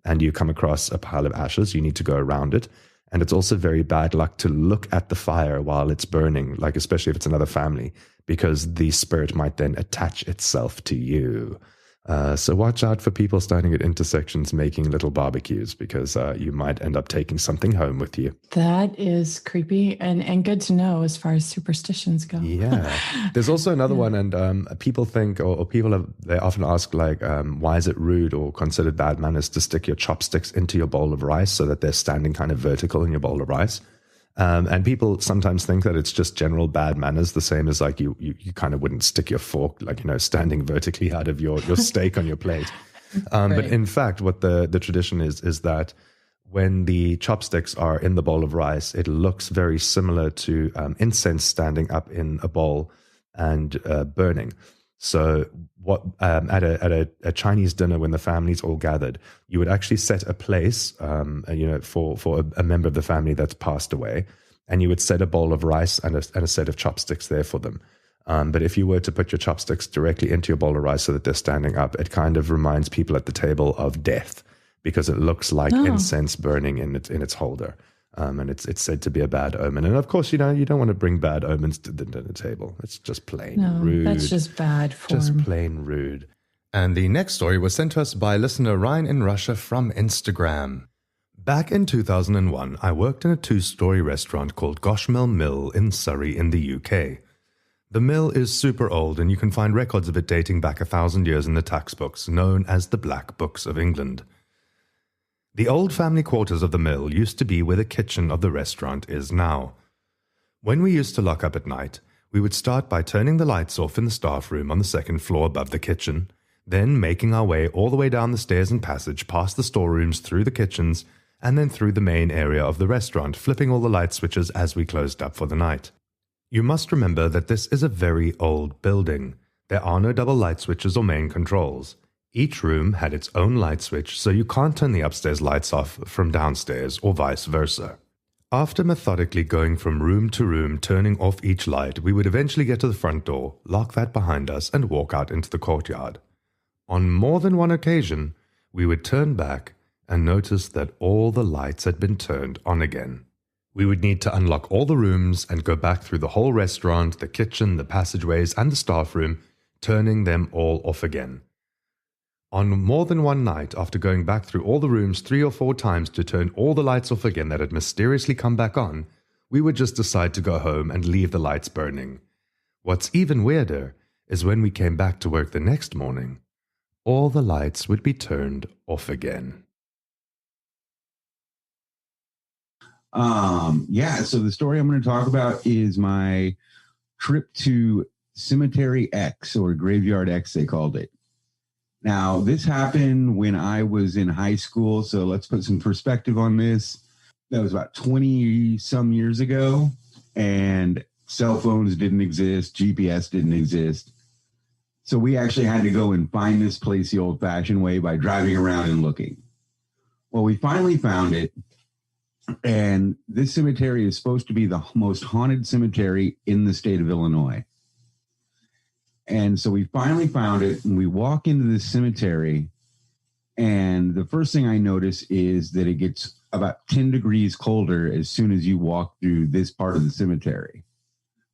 and you come across a pile of ashes, you need to go around it. And it's also very bad luck to look at the fire while it's burning, like especially if it's another family, because the spirit might then attach itself to you. So watch out for people standing at intersections making little barbecues, because you might end up taking something home with you. That is creepy and good to know as far as superstitions go. Yeah. There's also another one, and people think, or they often ask, like, why is it rude or considered bad manners to stick your chopsticks into your bowl of rice so that they're standing kind of vertical in your bowl of rice? And people sometimes think that it's just general bad manners, the same as like you kind of wouldn't stick your fork, like, standing vertically out of your steak on your plate. Right. But in fact, what the tradition is that when the chopsticks are in the bowl of rice, it looks very similar to incense standing up in a bowl and burning. So what at a Chinese dinner, when the family's all gathered, you would actually set a place, for a member of the family that's passed away, and you would set a bowl of rice and a set of chopsticks there for them. But if you were to put your chopsticks directly into your bowl of rice so that they're standing up, it kind of reminds people at the table of death, because it looks like incense burning in its holder. And it's said to be a bad omen. And of course, you don't want to bring bad omens to the dinner table. It's just plain rude. That's just bad form. Just plain rude. And the next story was sent to us by listener Ryan in Russia from Instagram. Back in 2001, I worked in a 2-story restaurant called Goshmill Mill in Surrey in the UK. The mill is super old, and you can find records of it dating back 1,000 years in the tax books, known as the Black Books of England. The old family quarters of the mill used to be where the kitchen of the restaurant is now. When we used to lock up at night, we would start by turning the lights off in the staff room on the second floor above the kitchen, then making our way all the way down the stairs and passage past the storerooms, through the kitchens, and then through the main area of the restaurant, flipping all the light switches as we closed up for the night. You must remember that this is a very old building. There are no double light switches or main controls. Each room had its own light switch, so you can't turn the upstairs lights off from downstairs or vice versa. After methodically going from room to room, turning off each light, we would eventually get to the front door, lock that behind us, and walk out into the courtyard. On more than one occasion, we would turn back and notice that all the lights had been turned on again. We would need to unlock all the rooms and go back through the whole restaurant, the kitchen, the passageways, and the staff room, turning them all off again. On more than one night, after going back through all the rooms 3 or 4 times to turn all the lights off again that had mysteriously come back on, we would just decide to go home and leave the lights burning. What's even weirder is when we came back to work the next morning, all the lights would be turned off again. So the story I'm going to talk about is my trip to Cemetery X, or Graveyard X, they called it. Now, this happened when I was in high school, so let's put some perspective on this. That was about 20-some years ago, and cell phones didn't exist, GPS didn't exist. So we actually had to go and find this place the old-fashioned way by driving around and looking. Well, we finally found it, and this cemetery is supposed to be the most haunted cemetery in the state of Illinois. And so we finally found it, and we walk into this cemetery, and the first thing I notice is that it gets about 10 degrees colder as soon as you walk through this part of the cemetery.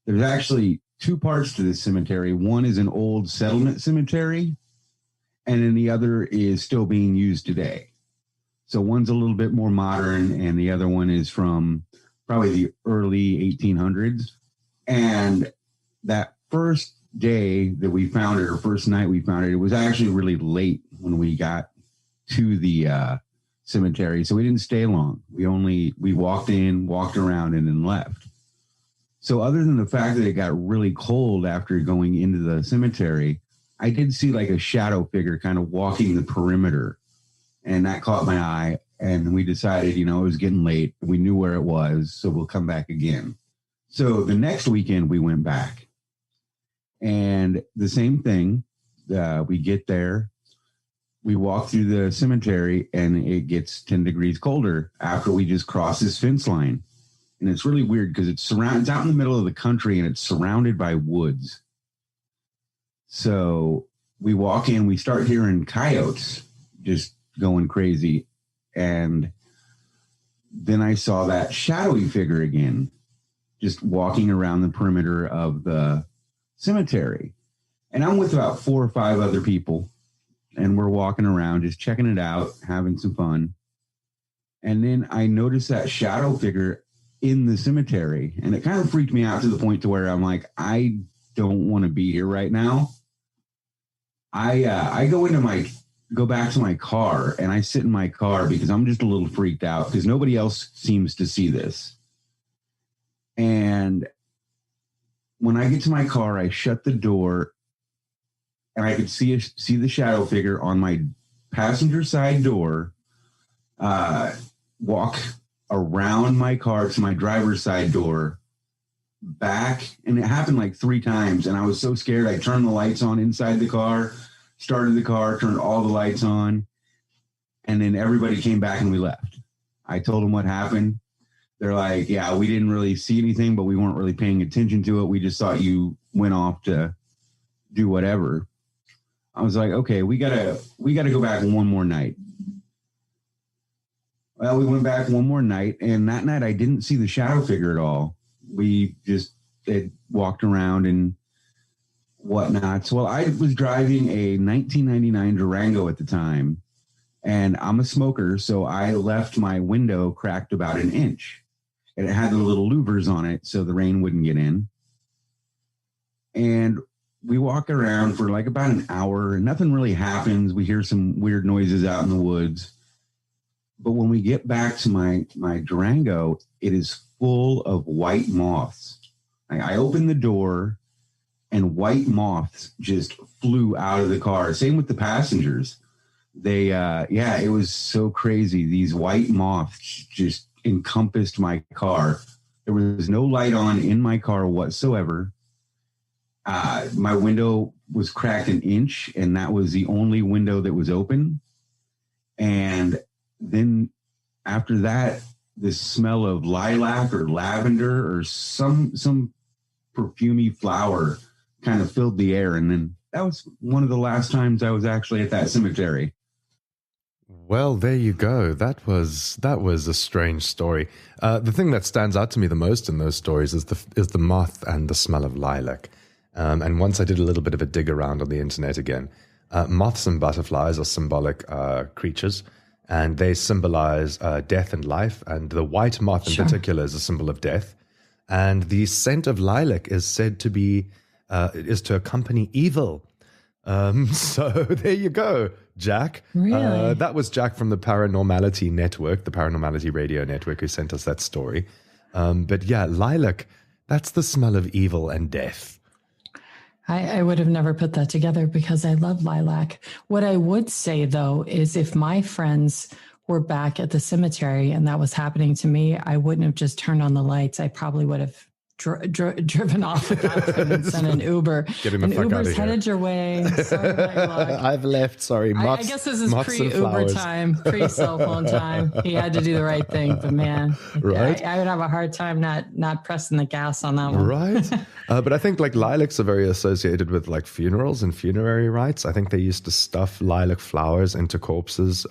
There's actually 2 parts to this cemetery. One is an old settlement cemetery, and then the other is still being used today. So one's a little bit more modern, and the other one is from probably the early 1800s. And that first day that we found it, or first night we found it, it was actually really late when we got to the cemetery, so we didn't stay long. We walked in, walked around, and then left. So other than the fact that it got really cold after going into the cemetery, I did see like a shadow figure kind of walking the perimeter, and that caught my eye, and we decided, it was getting late. We knew where it was, so we'll come back again. So the next weekend we went back. And the same thing, we get there, we walk through the cemetery, and it gets 10 degrees colder after we just cross this fence line. And it's really weird because it's out in the middle of the country and it's surrounded by woods. So we walk in, we start hearing coyotes just going crazy. And then I saw that shadowy figure again, just walking around the perimeter of the cemetery. And I'm with about 4 or 5 other people, and we're walking around, just checking it out, having some fun. And then I noticed that shadow figure in the cemetery, and it kind of freaked me out to the point to where I'm like, I don't want to be here right now. I go back to my car, and I sit in my car because I'm just a little freaked out because nobody else seems to see this. And when I get to my car, I shut the door, and I could see the shadow figure on my passenger side door, walk around my car to my driver's side door, back, and it happened like 3 times. And I was so scared. I turned the lights on inside the car, started the car, turned all the lights on, and then everybody came back and we left. I told them what happened. They're like, yeah, we didn't really see anything, but we weren't really paying attention to it. We just thought you went off to do whatever. I was like, okay, we gotta go back one more night. Well, we went back one more night, and that night I didn't see the shadow figure at all. We just walked around and whatnot. So, well, I was driving a 1999 Durango at the time, and I'm a smoker, so I left my window cracked about 1 inch, and it had the little louvers on it so the rain wouldn't get in. And we walk around for like about an hour, and nothing really happens. We hear some weird noises out in the woods. But when we get back to my Durango, it is full of white moths. I opened the door, and white moths just flew out of the car. Same with the passengers. It was so crazy. These white moths just encompassed my car. There was no light on in my car whatsoever. My window was cracked 1 inch, and that was the only window that was open. And then after that, this smell of lilac or lavender or some perfumey flower kind of filled the air. And then that was one of the last times I was actually at that cemetery. Well, there you go. That was a strange story. The thing that stands out to me the most in those stories is the moth and the smell of lilac. And once I did a little bit of a dig around on the internet again. Moths and butterflies are symbolic creatures, and they symbolize death and life. And the white moth in particular is a symbol of death. And the scent of lilac is said to be is to accompany evil. So there you go, Jack. Really? That was Jack from the Paranormality Network, the Paranormality Radio Network, who sent us that story. But yeah, lilac, that's the smell of evil and death. I would have never put that together because I love lilac. What I would say, though, is if my friends were back at the cemetery and that was happening to me, I wouldn't have just turned on the lights. I probably would have driven off without them and sent an Uber. Getting the fuck Uber's out of here. Headed your way. Sorry about your luck. I've left. Sorry, I guess this is pre-Uber time, pre-cell phone time. He had to do the right thing, but man, right? I would have a hard time not pressing the gas on that one. Right. But I think like lilacs are very associated with like funerals and funerary rites. I think they used to stuff lilac flowers into corpses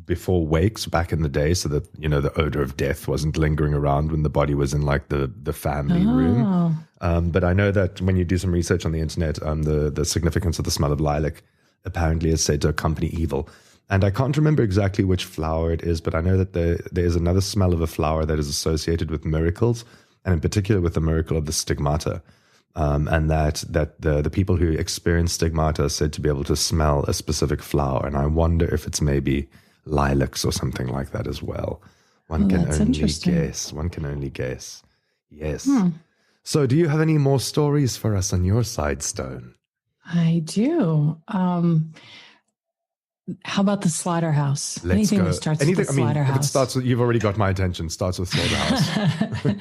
before wakes back in the day, so that the odor of death wasn't lingering around when the body was in like the family room. But I know that when you do some research on the internet, the significance of the smell of lilac apparently is said to accompany evil. And I can't remember exactly which flower it is, but I know that there is another smell of a flower that is associated with miracles, and in particular with the miracle of the stigmata. And that the people who experience stigmata are said to be able to smell a specific flower. And I wonder if it's maybe lilacs or something like that as well. One can only guess. Yes. So do you have any more stories for us on your side, Stone? I do. How about the slaughterhouse? Anything that starts with the slaughterhouse. If it starts with, you've already got my attention, starts with slaughterhouse.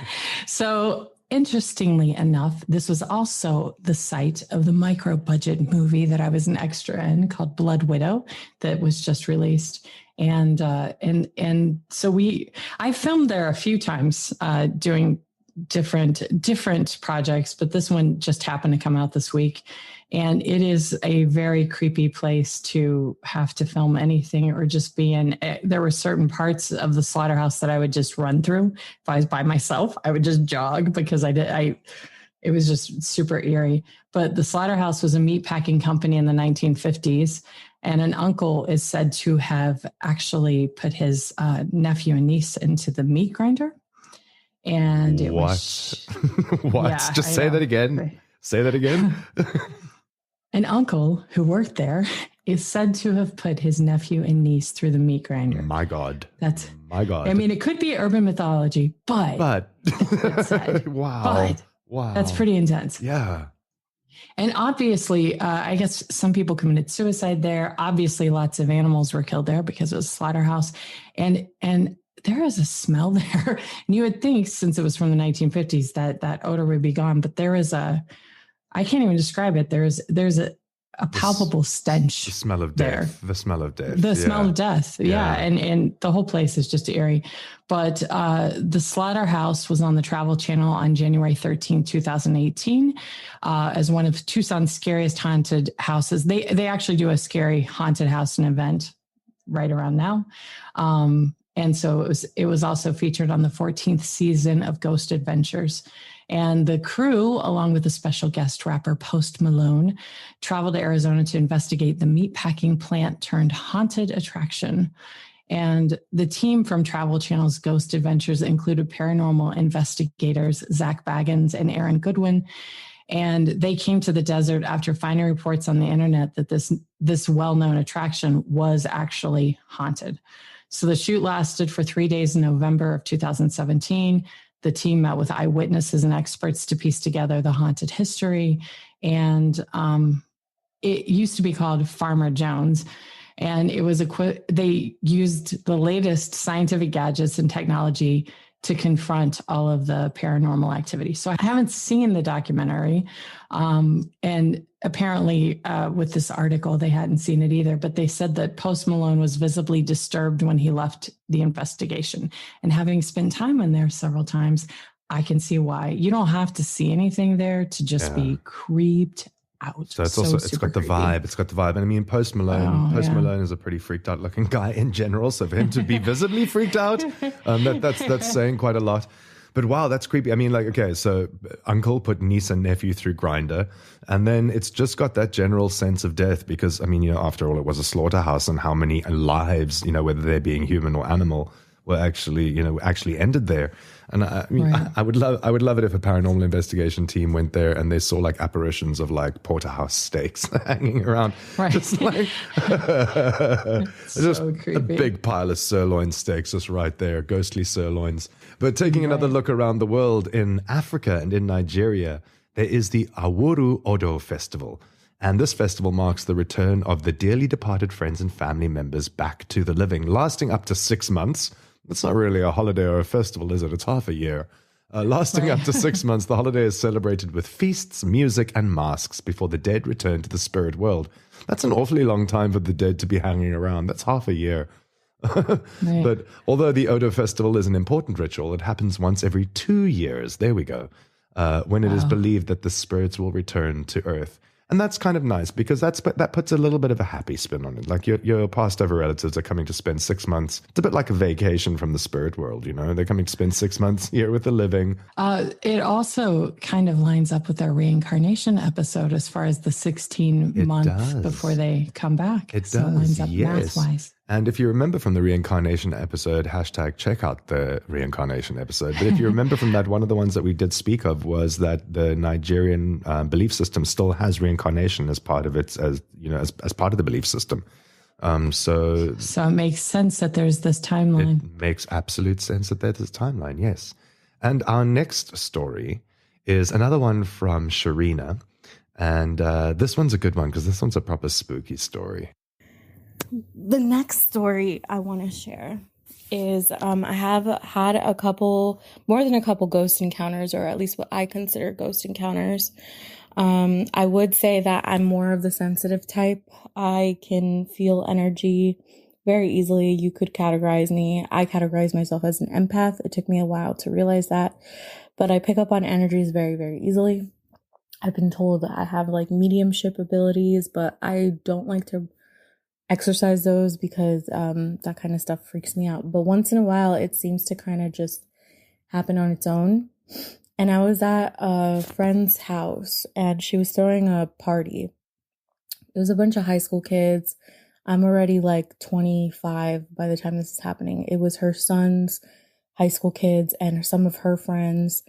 So interestingly enough, this was also the site of the micro-budget movie that I was an extra in called Blood Widow that was just released. And so I filmed there a few times doing different projects, but this one just happened to come out this week. And it is a very creepy place to have to film anything or just be in. There were certain parts of the slaughterhouse that I would just run through. If I was by myself, I would just jog because it was just super eerie. But the slaughterhouse was a meatpacking company in the 1950s. And an uncle is said to have actually put his nephew and niece into the meat grinder. And it was... What? Yeah, Just say that again. Say that again. An uncle who worked there is said to have put his nephew and niece through the meat grinder. My God. My God. I mean, it could be urban mythology, but that's said. Wow. That's pretty intense. Yeah. And obviously, I guess some people committed suicide there. Obviously, lots of animals were killed there because it was a slaughterhouse. And there is a smell there. And you would think, since it was from the 1950s, that odor would be gone. But there is I can't even describe it. There's a palpable stench. The smell of death. There. The smell of death. The smell of death. Yeah. And the whole place is just eerie. But the slaughterhouse was on the Travel Channel on January 13, 2018, as one of Tucson's scariest haunted houses. They actually do a scary haunted house and event right around now. And so it was also featured on the 14th season of Ghost Adventures. And the crew, along with a special guest rapper, Post Malone, traveled to Arizona to investigate the meatpacking plant turned haunted attraction. And the team from Travel Channel's Ghost Adventures included paranormal investigators Zach Baggins and Aaron Goodwin. And they came to the desert after finding reports on the internet that this well-known attraction was actually haunted. So the shoot lasted for 3 days in November of 2017. The team met with eyewitnesses and experts to piece together the haunted history. And it used to be called Farmer Jones. And it was they used the latest scientific gadgets and technology to confront all of the paranormal activity. So I haven't seen the documentary. And apparently with this article, they hadn't seen it either, but they said that Post Malone was visibly disturbed when he left the investigation. And having spent time in there several times, I can see why. You don't have to see anything there to just be creeped out. So it's also, it's got the vibe. It's got the vibe. And I mean, Post Malone Malone is a pretty freaked out looking guy in general. So for him to be visibly freaked out, that's saying quite a lot. But wow, that's creepy. I mean, like, okay, so uncle put niece and nephew through grinder, and then it's just got that general sense of death because, I mean, you know, after all, it was a slaughterhouse, and how many lives, you know, whether they're being human or animal, were actually ended there. And I mean, right. I would love it if a paranormal investigation team went there and they saw like apparitions of like porterhouse steaks hanging around, right. Just like just creepy. A big pile of sirloin steaks just right there, ghostly sirloins. But taking another look around the world, in Africa and in Nigeria, there is the Awuru Odo Festival. And this festival marks the return of the dearly departed friends and family members back to the living, lasting up to 6 months. It's not really a holiday or a festival, is it? It's half a year. Lasting up to 6 months, the holiday is celebrated with feasts, music, and masks before the dead return to the spirit world. That's an awfully long time for the dead to be hanging around. That's half a year. Right. But although the Odo Festival is an important ritual, it happens once every 2 years. There we go. When it is believed that the spirits will return to Earth. And that's kind of nice because that puts a little bit of a happy spin on it. Like your passed over relatives are coming to spend 6 months. It's a bit like a vacation from the spirit world, you know? They're coming to spend 6 months here with the living. It also kind of lines up with our reincarnation episode as far as the 16 months before they come back. It does, it lines up yes. math-wise. And if you remember from the reincarnation episode, check out the reincarnation episode. But if you remember from that, one of the ones that we did speak of was that the Nigerian belief system still has reincarnation as part of its, as part of the belief system. So it makes sense that there's this timeline. It makes absolute sense that there's this timeline, yes. And our next story is another one from Sharina. And this one's a good one because this one's a proper spooky story. The next story I want to share is I have had more than a couple ghost encounters, or at least what I consider ghost encounters. I would say that I'm more of the sensitive type. I can feel energy very easily. You could categorize me. I categorize myself as an empath. It took me a while to realize that, but I pick up on energies very, very easily. I've been told that I have like mediumship abilities, but I don't like to exercise those because that kind of stuff freaks me out. But once in a while, it seems to kind of just happen on its own. And I was at a friend's house and she was throwing a party. It was a bunch of high school kids. I'm already like 25 by the time this is happening. It was her son's high school kids and some of her friends.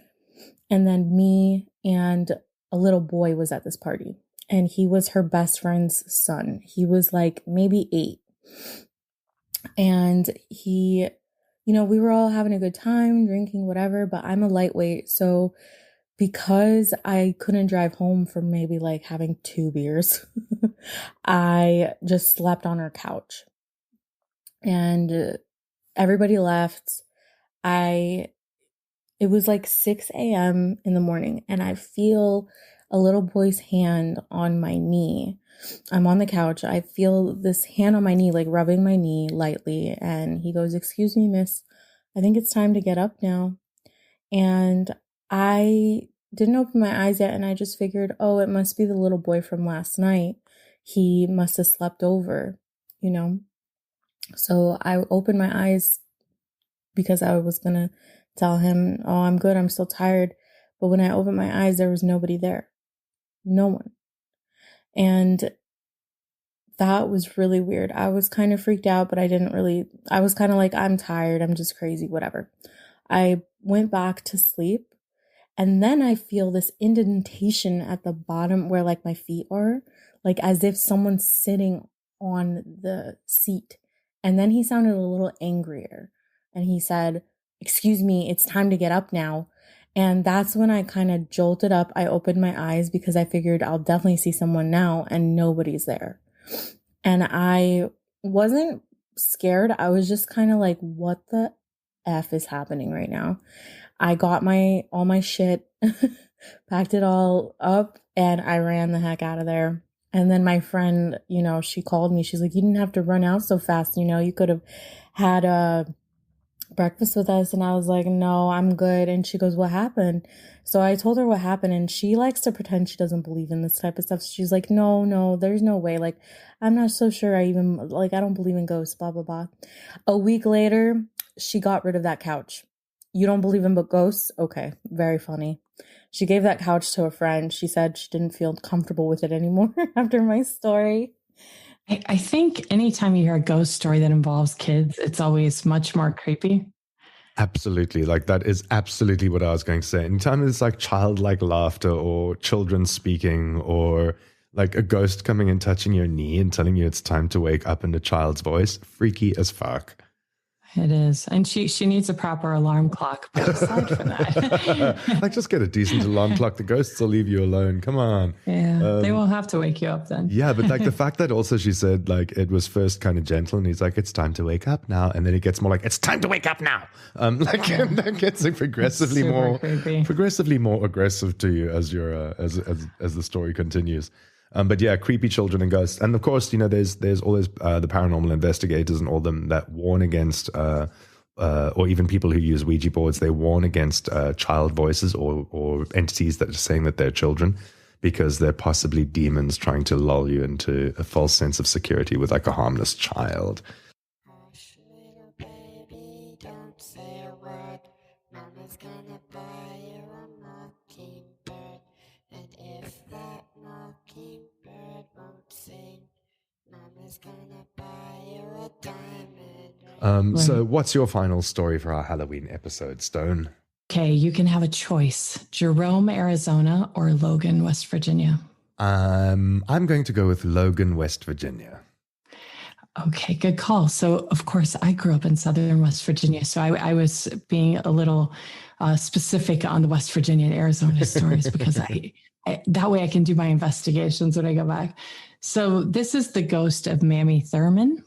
And then me and a little boy was at this party. And he was her best friend's son. He was like maybe 8. And he, we were all having a good time, drinking, whatever, but I'm a lightweight. So because I couldn't drive home from maybe like having 2 beers, I just slept on her couch. And everybody left. It was like 6 a.m. in the morning, and I feel a little boy's hand on my knee. I'm on the couch. I feel this hand on my knee, like rubbing my knee lightly. And he goes, "Excuse me, miss, I think it's time to get up now." And I didn't open my eyes yet. And I just figured, oh, it must be the little boy from last night. He must have slept over, So I opened my eyes because I was going to tell him, "Oh, I'm good. I'm still tired." But when I opened my eyes, there was nobody there. No one. And that was really weird. I was kind of freaked out, but I was kind of like, I'm tired. I'm just crazy, whatever. I went back to sleep. And then I feel this indentation at the bottom where like my feet are, like as if someone's sitting on the seat. And then he sounded a little angrier. And he said, "Excuse me, it's time to get up now." And that's when I kind of jolted up. I opened my eyes because I figured I'll definitely see someone now, and nobody's there. And I wasn't scared. I was just kind of like, what the F is happening right now? I got all my shit, packed it all up, and I ran the heck out of there. And then my friend, she called me. She's like, "You didn't have to run out so fast. You could have had breakfast with us." And I was like, "No, I'm good." And she goes, "What happened?" So I told her what happened, and she likes to pretend she doesn't believe in this type of stuff. She's like, no, there's no way. Like, I'm not so sure I don't believe in ghosts, blah, blah, blah. A week later, she got rid of that couch. "You don't believe in ghosts? Okay, very funny." She gave that couch to a friend. She said she didn't feel comfortable with it anymore after my story. I think anytime you hear a ghost story that involves kids, it's always much more creepy. Absolutely. Like that is absolutely what I was going to say. Anytime it's like childlike laughter or children speaking or like a ghost coming and touching your knee and telling you it's time to wake up in a child's voice, freaky as fuck. It is. And she needs a proper alarm clock. But aside from that, like just get a decent alarm clock. The ghosts will leave you alone. Come on. Yeah. They won't have to wake you up then. Yeah. But like the fact that also she said like it was first kind of gentle and he's like, "It's time to wake up now." And then it gets more like, "It's time to wake up now." And that gets like progressively more aggressive to you as your as the story continues. But yeah, creepy children and ghosts. And of course, there's always the paranormal investigators and all them that warn against, or even people who use Ouija boards, they warn against child voices or entities that are saying that they're children because they're possibly demons trying to lull you into a false sense of security with like a harmless child. Hush, little baby, don't say a word. Mama's gonna buy you a mockingbird. And if that mockingbird won't sing, Mama's gonna buy you a diamond. So what's your final story for our Halloween episode, Stone? Okay, you can have a choice. Jerome, Arizona, or Logan, West Virginia. I'm going to go with Logan, West Virginia. Okay, good call. So, of course, I grew up in Southern West Virginia, so I was being a little specific on the West Virginia and Arizona stories because I that way I can do my investigations when I go back. So this is the ghost of Mammy Thurman.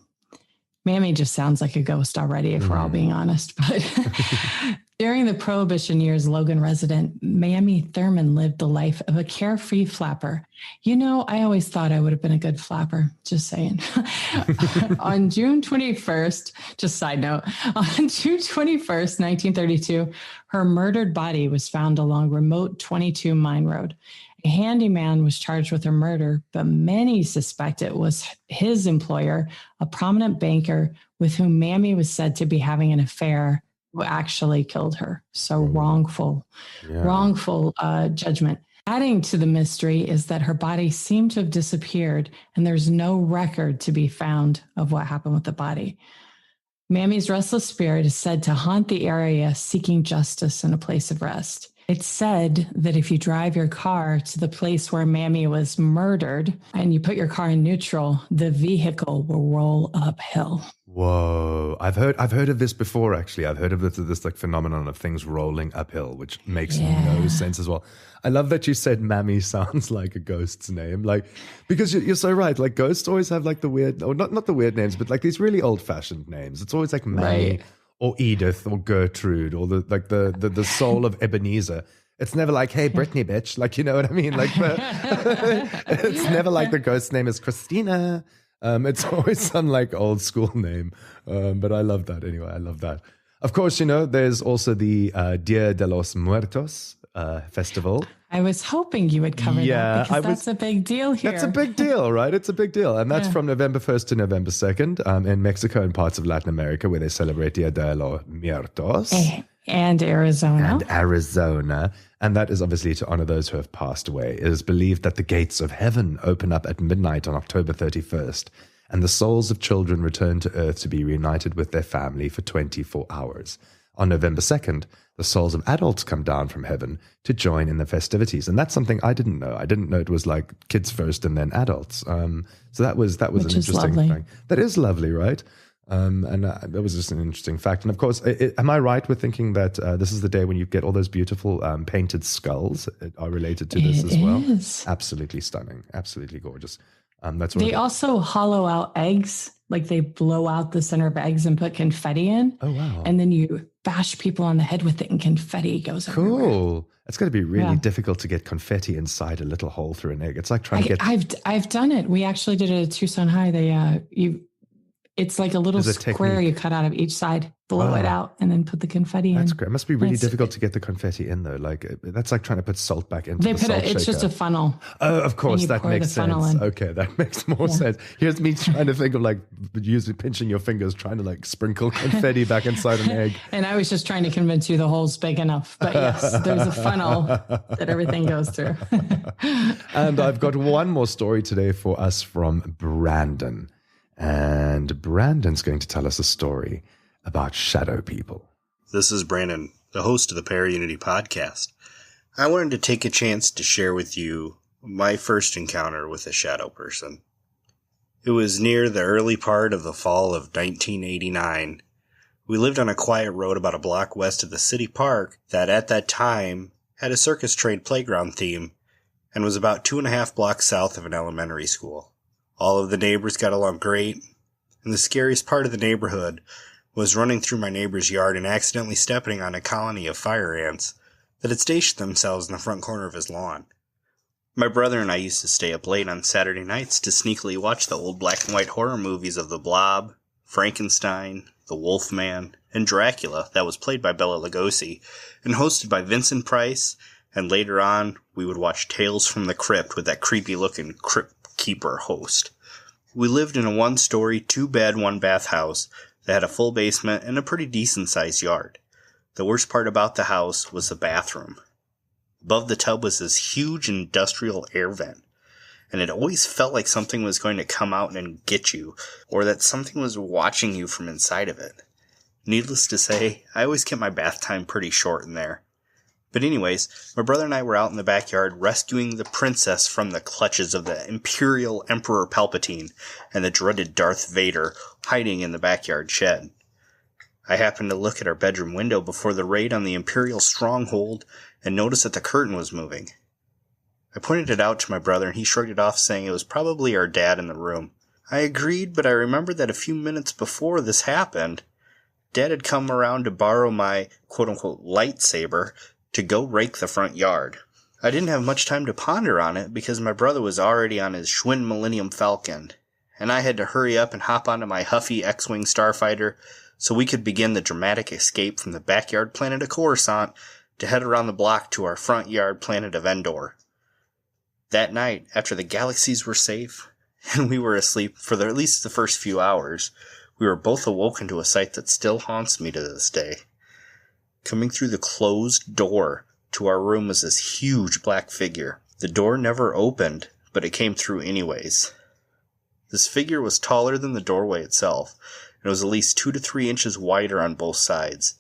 Mammy just sounds like a ghost already, if we're all being honest. But during the Prohibition years, Logan resident Mammy Thurman lived the life of a carefree flapper. You know, I always thought I would have been a good flapper, just saying. On June 21st, just side note, on June 21st, 1932, her murdered body was found along remote 22 Mine Road. A handyman was charged with her murder, but many suspect it was his employer, a prominent banker with whom Mammy was said to be having an affair, who actually killed her. So wrongful judgment. Adding to the mystery is that her body seemed to have disappeared, and there's no record to be found of what happened with the body. Mammy's restless spirit is said to haunt the area, seeking justice and a place of rest. It's said that if you drive your car to the place where Mammy was murdered and you put your car in neutral, the vehicle will roll uphill. Whoa. I've heard of this before, actually. I've heard of this like phenomenon of things rolling uphill, which makes no sense as well. I love that you said Mammy sounds like a ghost's name. Like, because you're so right. Like, ghosts always have like the weird, or not the weird names, but like these really old-fashioned names. It's always like Mammy. Right. Or Edith, or Gertrude, or the soul of Ebenezer. It's never like, hey, Brittany, bitch. Like, you know what I mean? Like, it's never like the ghost's name is Christina. It's always some like old school name. But I love that anyway. I love that. Of course, you know, there's also the Dia de los Muertos festival. I was hoping you would cover that because that's a big deal here. That's a big deal, right? It's a big deal. And that's from November 1st to November 2nd in Mexico and parts of Latin America where they celebrate Dia de los Muertos. And Arizona. And that is obviously to honor those who have passed away. It is believed that the gates of heaven open up at midnight on October 31st, and the souls of children return to earth to be reunited with their family for 24 hours. On November 2nd, the souls of adults come down from heaven to join in the festivities. And that's something I didn't know. I didn't know it was like kids first and then adults. So that was an interesting thing. That is lovely, right? And that was just an interesting fact. And of course, am I right with thinking that this is the day when you get all those beautiful painted skulls are related to this as well? It is. Absolutely stunning. Absolutely gorgeous. That's what they also hollow out eggs. Like they blow out the center of eggs and put confetti in. Oh, wow. And then you bash people on the head with it and confetti goes everywhere. Cool. It's going to be really difficult to get confetti inside a little hole through an egg. It's like trying to get... I've done it. We actually did it at Tucson High. It's like a little square you cut out of each side, blow it out, and then put the confetti in. That's great. It must be really difficult to get the confetti in, though. Like that's like trying to put salt back into the salt shaker. It's just a funnel. Oh, of course, that makes sense. Okay, that makes more sense. Here's me trying to think of like pinching your fingers, trying to like sprinkle confetti back inside an egg. And I was just trying to convince you the hole's big enough. But yes, there's a funnel that everything goes through. And I've got one more story today for us from Brandon. And Brandon's going to tell us a story about shadow people. This is Brandon, the host of the Paraunity Podcast. I wanted to take a chance to share with you my first encounter with a shadow person. It was near the early part of the fall of 1989. We lived on a quiet road about a block west of the city park that at that time had a circus trade playground theme and was about 2.5 blocks south of an elementary school. All of the neighbors got along great, and the scariest part of the neighborhood was running through my neighbor's yard and accidentally stepping on a colony of fire ants that had stationed themselves in the front corner of his lawn. My brother and I used to stay up late on Saturday nights to sneakily watch the old black and white horror movies of The Blob, Frankenstein, The Wolfman, and Dracula that was played by Bela Lugosi and hosted by Vincent Price, and later on we would watch Tales from the Crypt with that creepy-looking Crypt Keeper host. We lived in a 1-story, 2-bed, 1-bath house that had a full basement and a pretty decent-sized yard. The worst part about the house was the bathroom. Above the tub was this huge industrial air vent, and it always felt like something was going to come out and get you, or that something was watching you from inside of it. Needless to say, I always kept my bath time pretty short in there. But anyways, my brother and I were out in the backyard rescuing the princess from the clutches of the Imperial Emperor Palpatine and the dreaded Darth Vader hiding in the backyard shed. I happened to look at our bedroom window before the raid on the Imperial stronghold and noticed that the curtain was moving. I pointed it out to my brother and he shrugged it off, saying it was probably our dad in the room. I agreed, but I remembered that a few minutes before this happened, Dad had come around to borrow my quote-unquote lightsaber to go rake the front yard. I didn't have much time to ponder on it because my brother was already on his Schwinn Millennium Falcon, and I had to hurry up and hop onto my Huffy X-Wing Starfighter so we could begin the dramatic escape from the backyard planet of Coruscant to head around the block to our front yard planet of Endor. That night, after the galaxies were safe, and we were asleep for at least the first few hours, we were both awoken to a sight that still haunts me to this day. Coming through the closed door to our room was this huge black figure. The door never opened, but it came through anyways. This figure was taller than the doorway itself, and was at least 2 to 3 inches wider on both sides.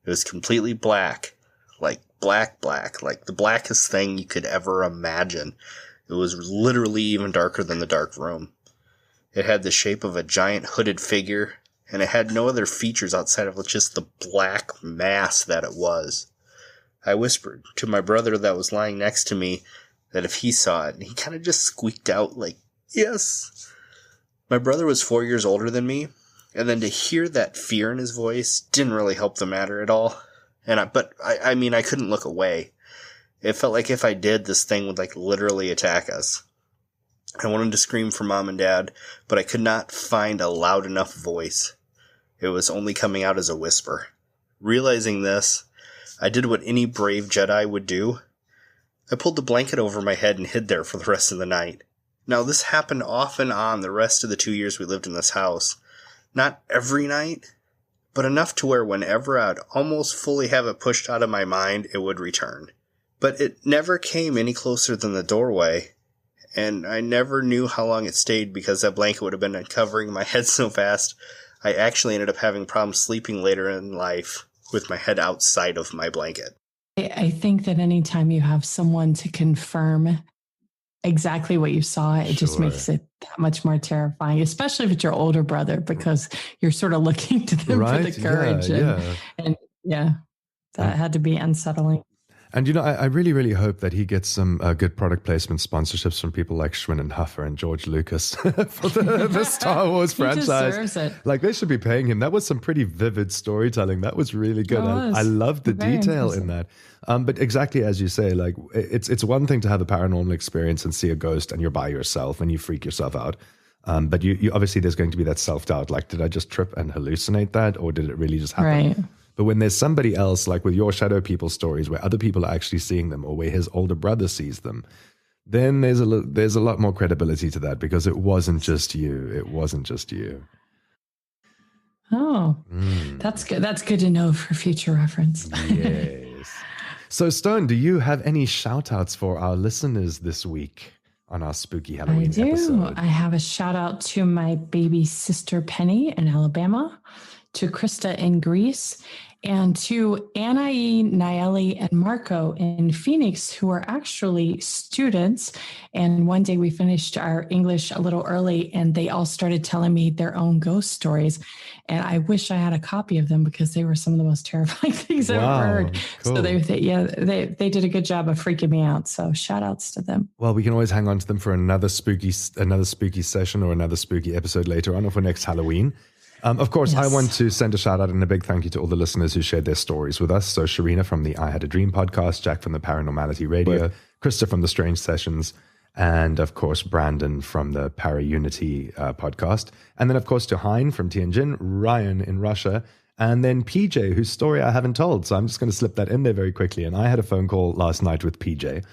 It was completely black, like black, like the blackest thing you could ever imagine. It was literally even darker than the dark room. It had the shape of a giant hooded figure, and it had no other features outside of just the black mass that it was. I whispered to my brother that was lying next to me that if he saw it, and he kind of just squeaked out like, "Yes." My brother was 4 years older than me, and then to hear that fear in his voice didn't really help the matter at all. But I couldn't look away. It felt like if I did, this thing would literally attack us. I wanted to scream for Mom and Dad, but I could not find a loud enough voice. It was only coming out as a whisper. Realizing this, I did what any brave Jedi would do. I pulled the blanket over my head and hid there for the rest of the night. Now, this happened off and on the rest of the 2 years we lived in this house. Not every night, but enough to where whenever I'd almost fully have it pushed out of my mind, it would return. But it never came any closer than the doorway, and I never knew how long it stayed because that blanket would have been uncovering my head so fast, I actually ended up having problems sleeping later in life with my head outside of my blanket. I think that anytime you have someone to confirm exactly what you saw, it just makes it that much more terrifying, especially if it's your older brother, because you're sort of looking to them for the courage. And that had to be unsettling. And, I really, really hope that he gets some good product placement sponsorships from people like Schwinn and Huffer and George Lucas for the Star Wars franchise. He deserves it. They should be paying him. That was some pretty vivid storytelling. That was really good. I love the detail in that. But exactly as you say, it's one thing to have a paranormal experience and see a ghost and you're by yourself and you freak yourself out. But you obviously there's going to be that self-doubt. Did I just trip and hallucinate that, or did it really just happen? Right. But when there's somebody else, like with your shadow people stories, where other people are actually seeing them, or where his older brother sees them, then there's a lot more credibility to that, because it wasn't just you. It wasn't just you. Oh, that's good. That's good to know for future reference. Yes. So, Stone, do you have any shout outs for our listeners this week on our spooky Halloween episode? I have a shout out to my baby sister Penny in Alabama, to Krista in Greece, and to Anai, Naeli, and Marco in Phoenix, who are actually students. And one day we finished our English a little early, and they all started telling me their own ghost stories. And I wish I had a copy of them, because they were some of the most terrifying things I've ever heard. Cool. So they did a good job of freaking me out. So shout outs to them. Well, we can always hang on to them for another spooky session or another spooky episode later on, or for next Halloween. Of course, yes. I want to send a shout out and a big thank you to all the listeners who shared their stories with us. So Sharina from the I Had a Dream podcast, Jack from the Paranormality Radio, Krista from the Strange Sessions, and of course, Brandon from the Paraunity podcast. And then, of course, to Hein from Tianjin, Ryan in Russia, and then PJ, whose story I haven't told. So I'm just going to slip that in there very quickly. And I had a phone call last night with PJ,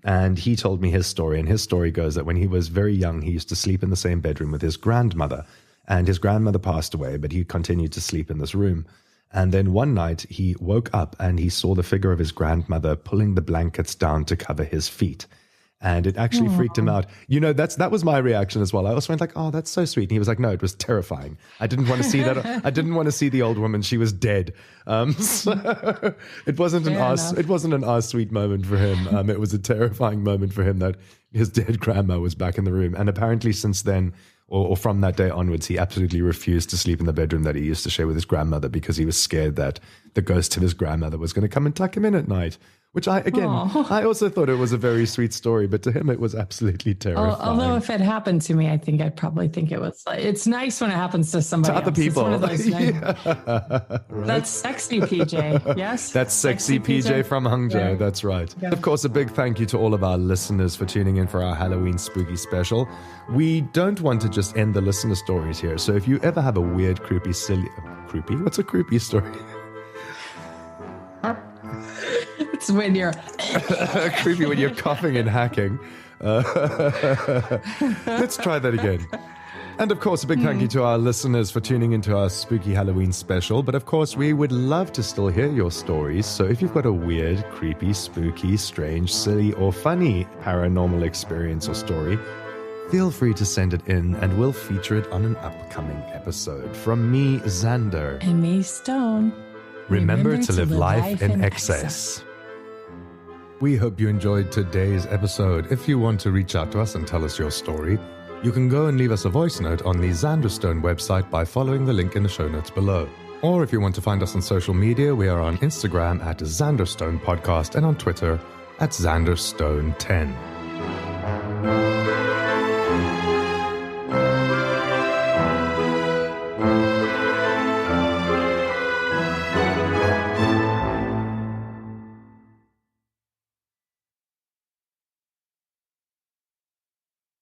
and he told me his story. And his story goes that when he was very young, he used to sleep in the same bedroom with his grandmother. And his grandmother passed away, but he continued to sleep in this room. And then one night he woke up and he saw the figure of his grandmother pulling the blankets down to cover his feet. And it actually freaked him out. That was my reaction as well. I also went oh, that's so sweet. And he was like, no, it was terrifying. I didn't want to see that. I didn't want to see the old woman. She was dead. So it wasn't an sweet moment for him. It was a terrifying moment for him that his dead grandma was back in the room. And apparently since then, or from that day onwards, he absolutely refused to sleep in the bedroom that he used to share with his grandmother, because he was scared that the ghost of his grandmother was going to come and tuck him in at night, Which I also thought it was a very sweet story, but to him it was absolutely terrifying. Although if it happened to me, I think I'd probably think it was it's nice when it happens to somebody to other else. people. Right? That's sexy, PJ. Yes? That's sexy PJ from Hangzhou. Yeah. That's right. Yeah. Of course, a big thank you to all of our listeners for tuning in for our Halloween spooky special. We don't want to just end the listener stories here. So if you ever have a weird, creepy, silly... creepy? What's a creepy story? It's when you're... creepy when you're coughing and hacking. Let's try that again. And of course, a big thank you to our listeners for tuning into our spooky Halloween special. But of course, we would love to still hear your stories. So if you've got a weird, creepy, spooky, strange, silly, or funny paranormal experience or story, feel free to send it in and we'll feature it on an upcoming episode. From me, Xander. And me, Stone. Remember to live life in excess. We hope you enjoyed today's episode. If you want to reach out to us and tell us your story, you can go and leave us a voice note on the Xander Stone website by following the link in the show notes below. Or if you want to find us on social media, we are on Instagram at Xander Stone Podcast and on Twitter at Xander Stone 10.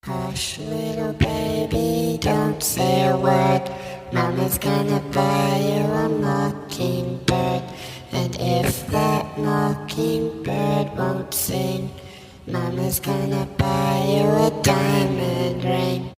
Hush, little baby, don't say a word. Mama's gonna buy you a mockingbird. And if that mockingbird won't sing, Mama's gonna buy you a diamond ring.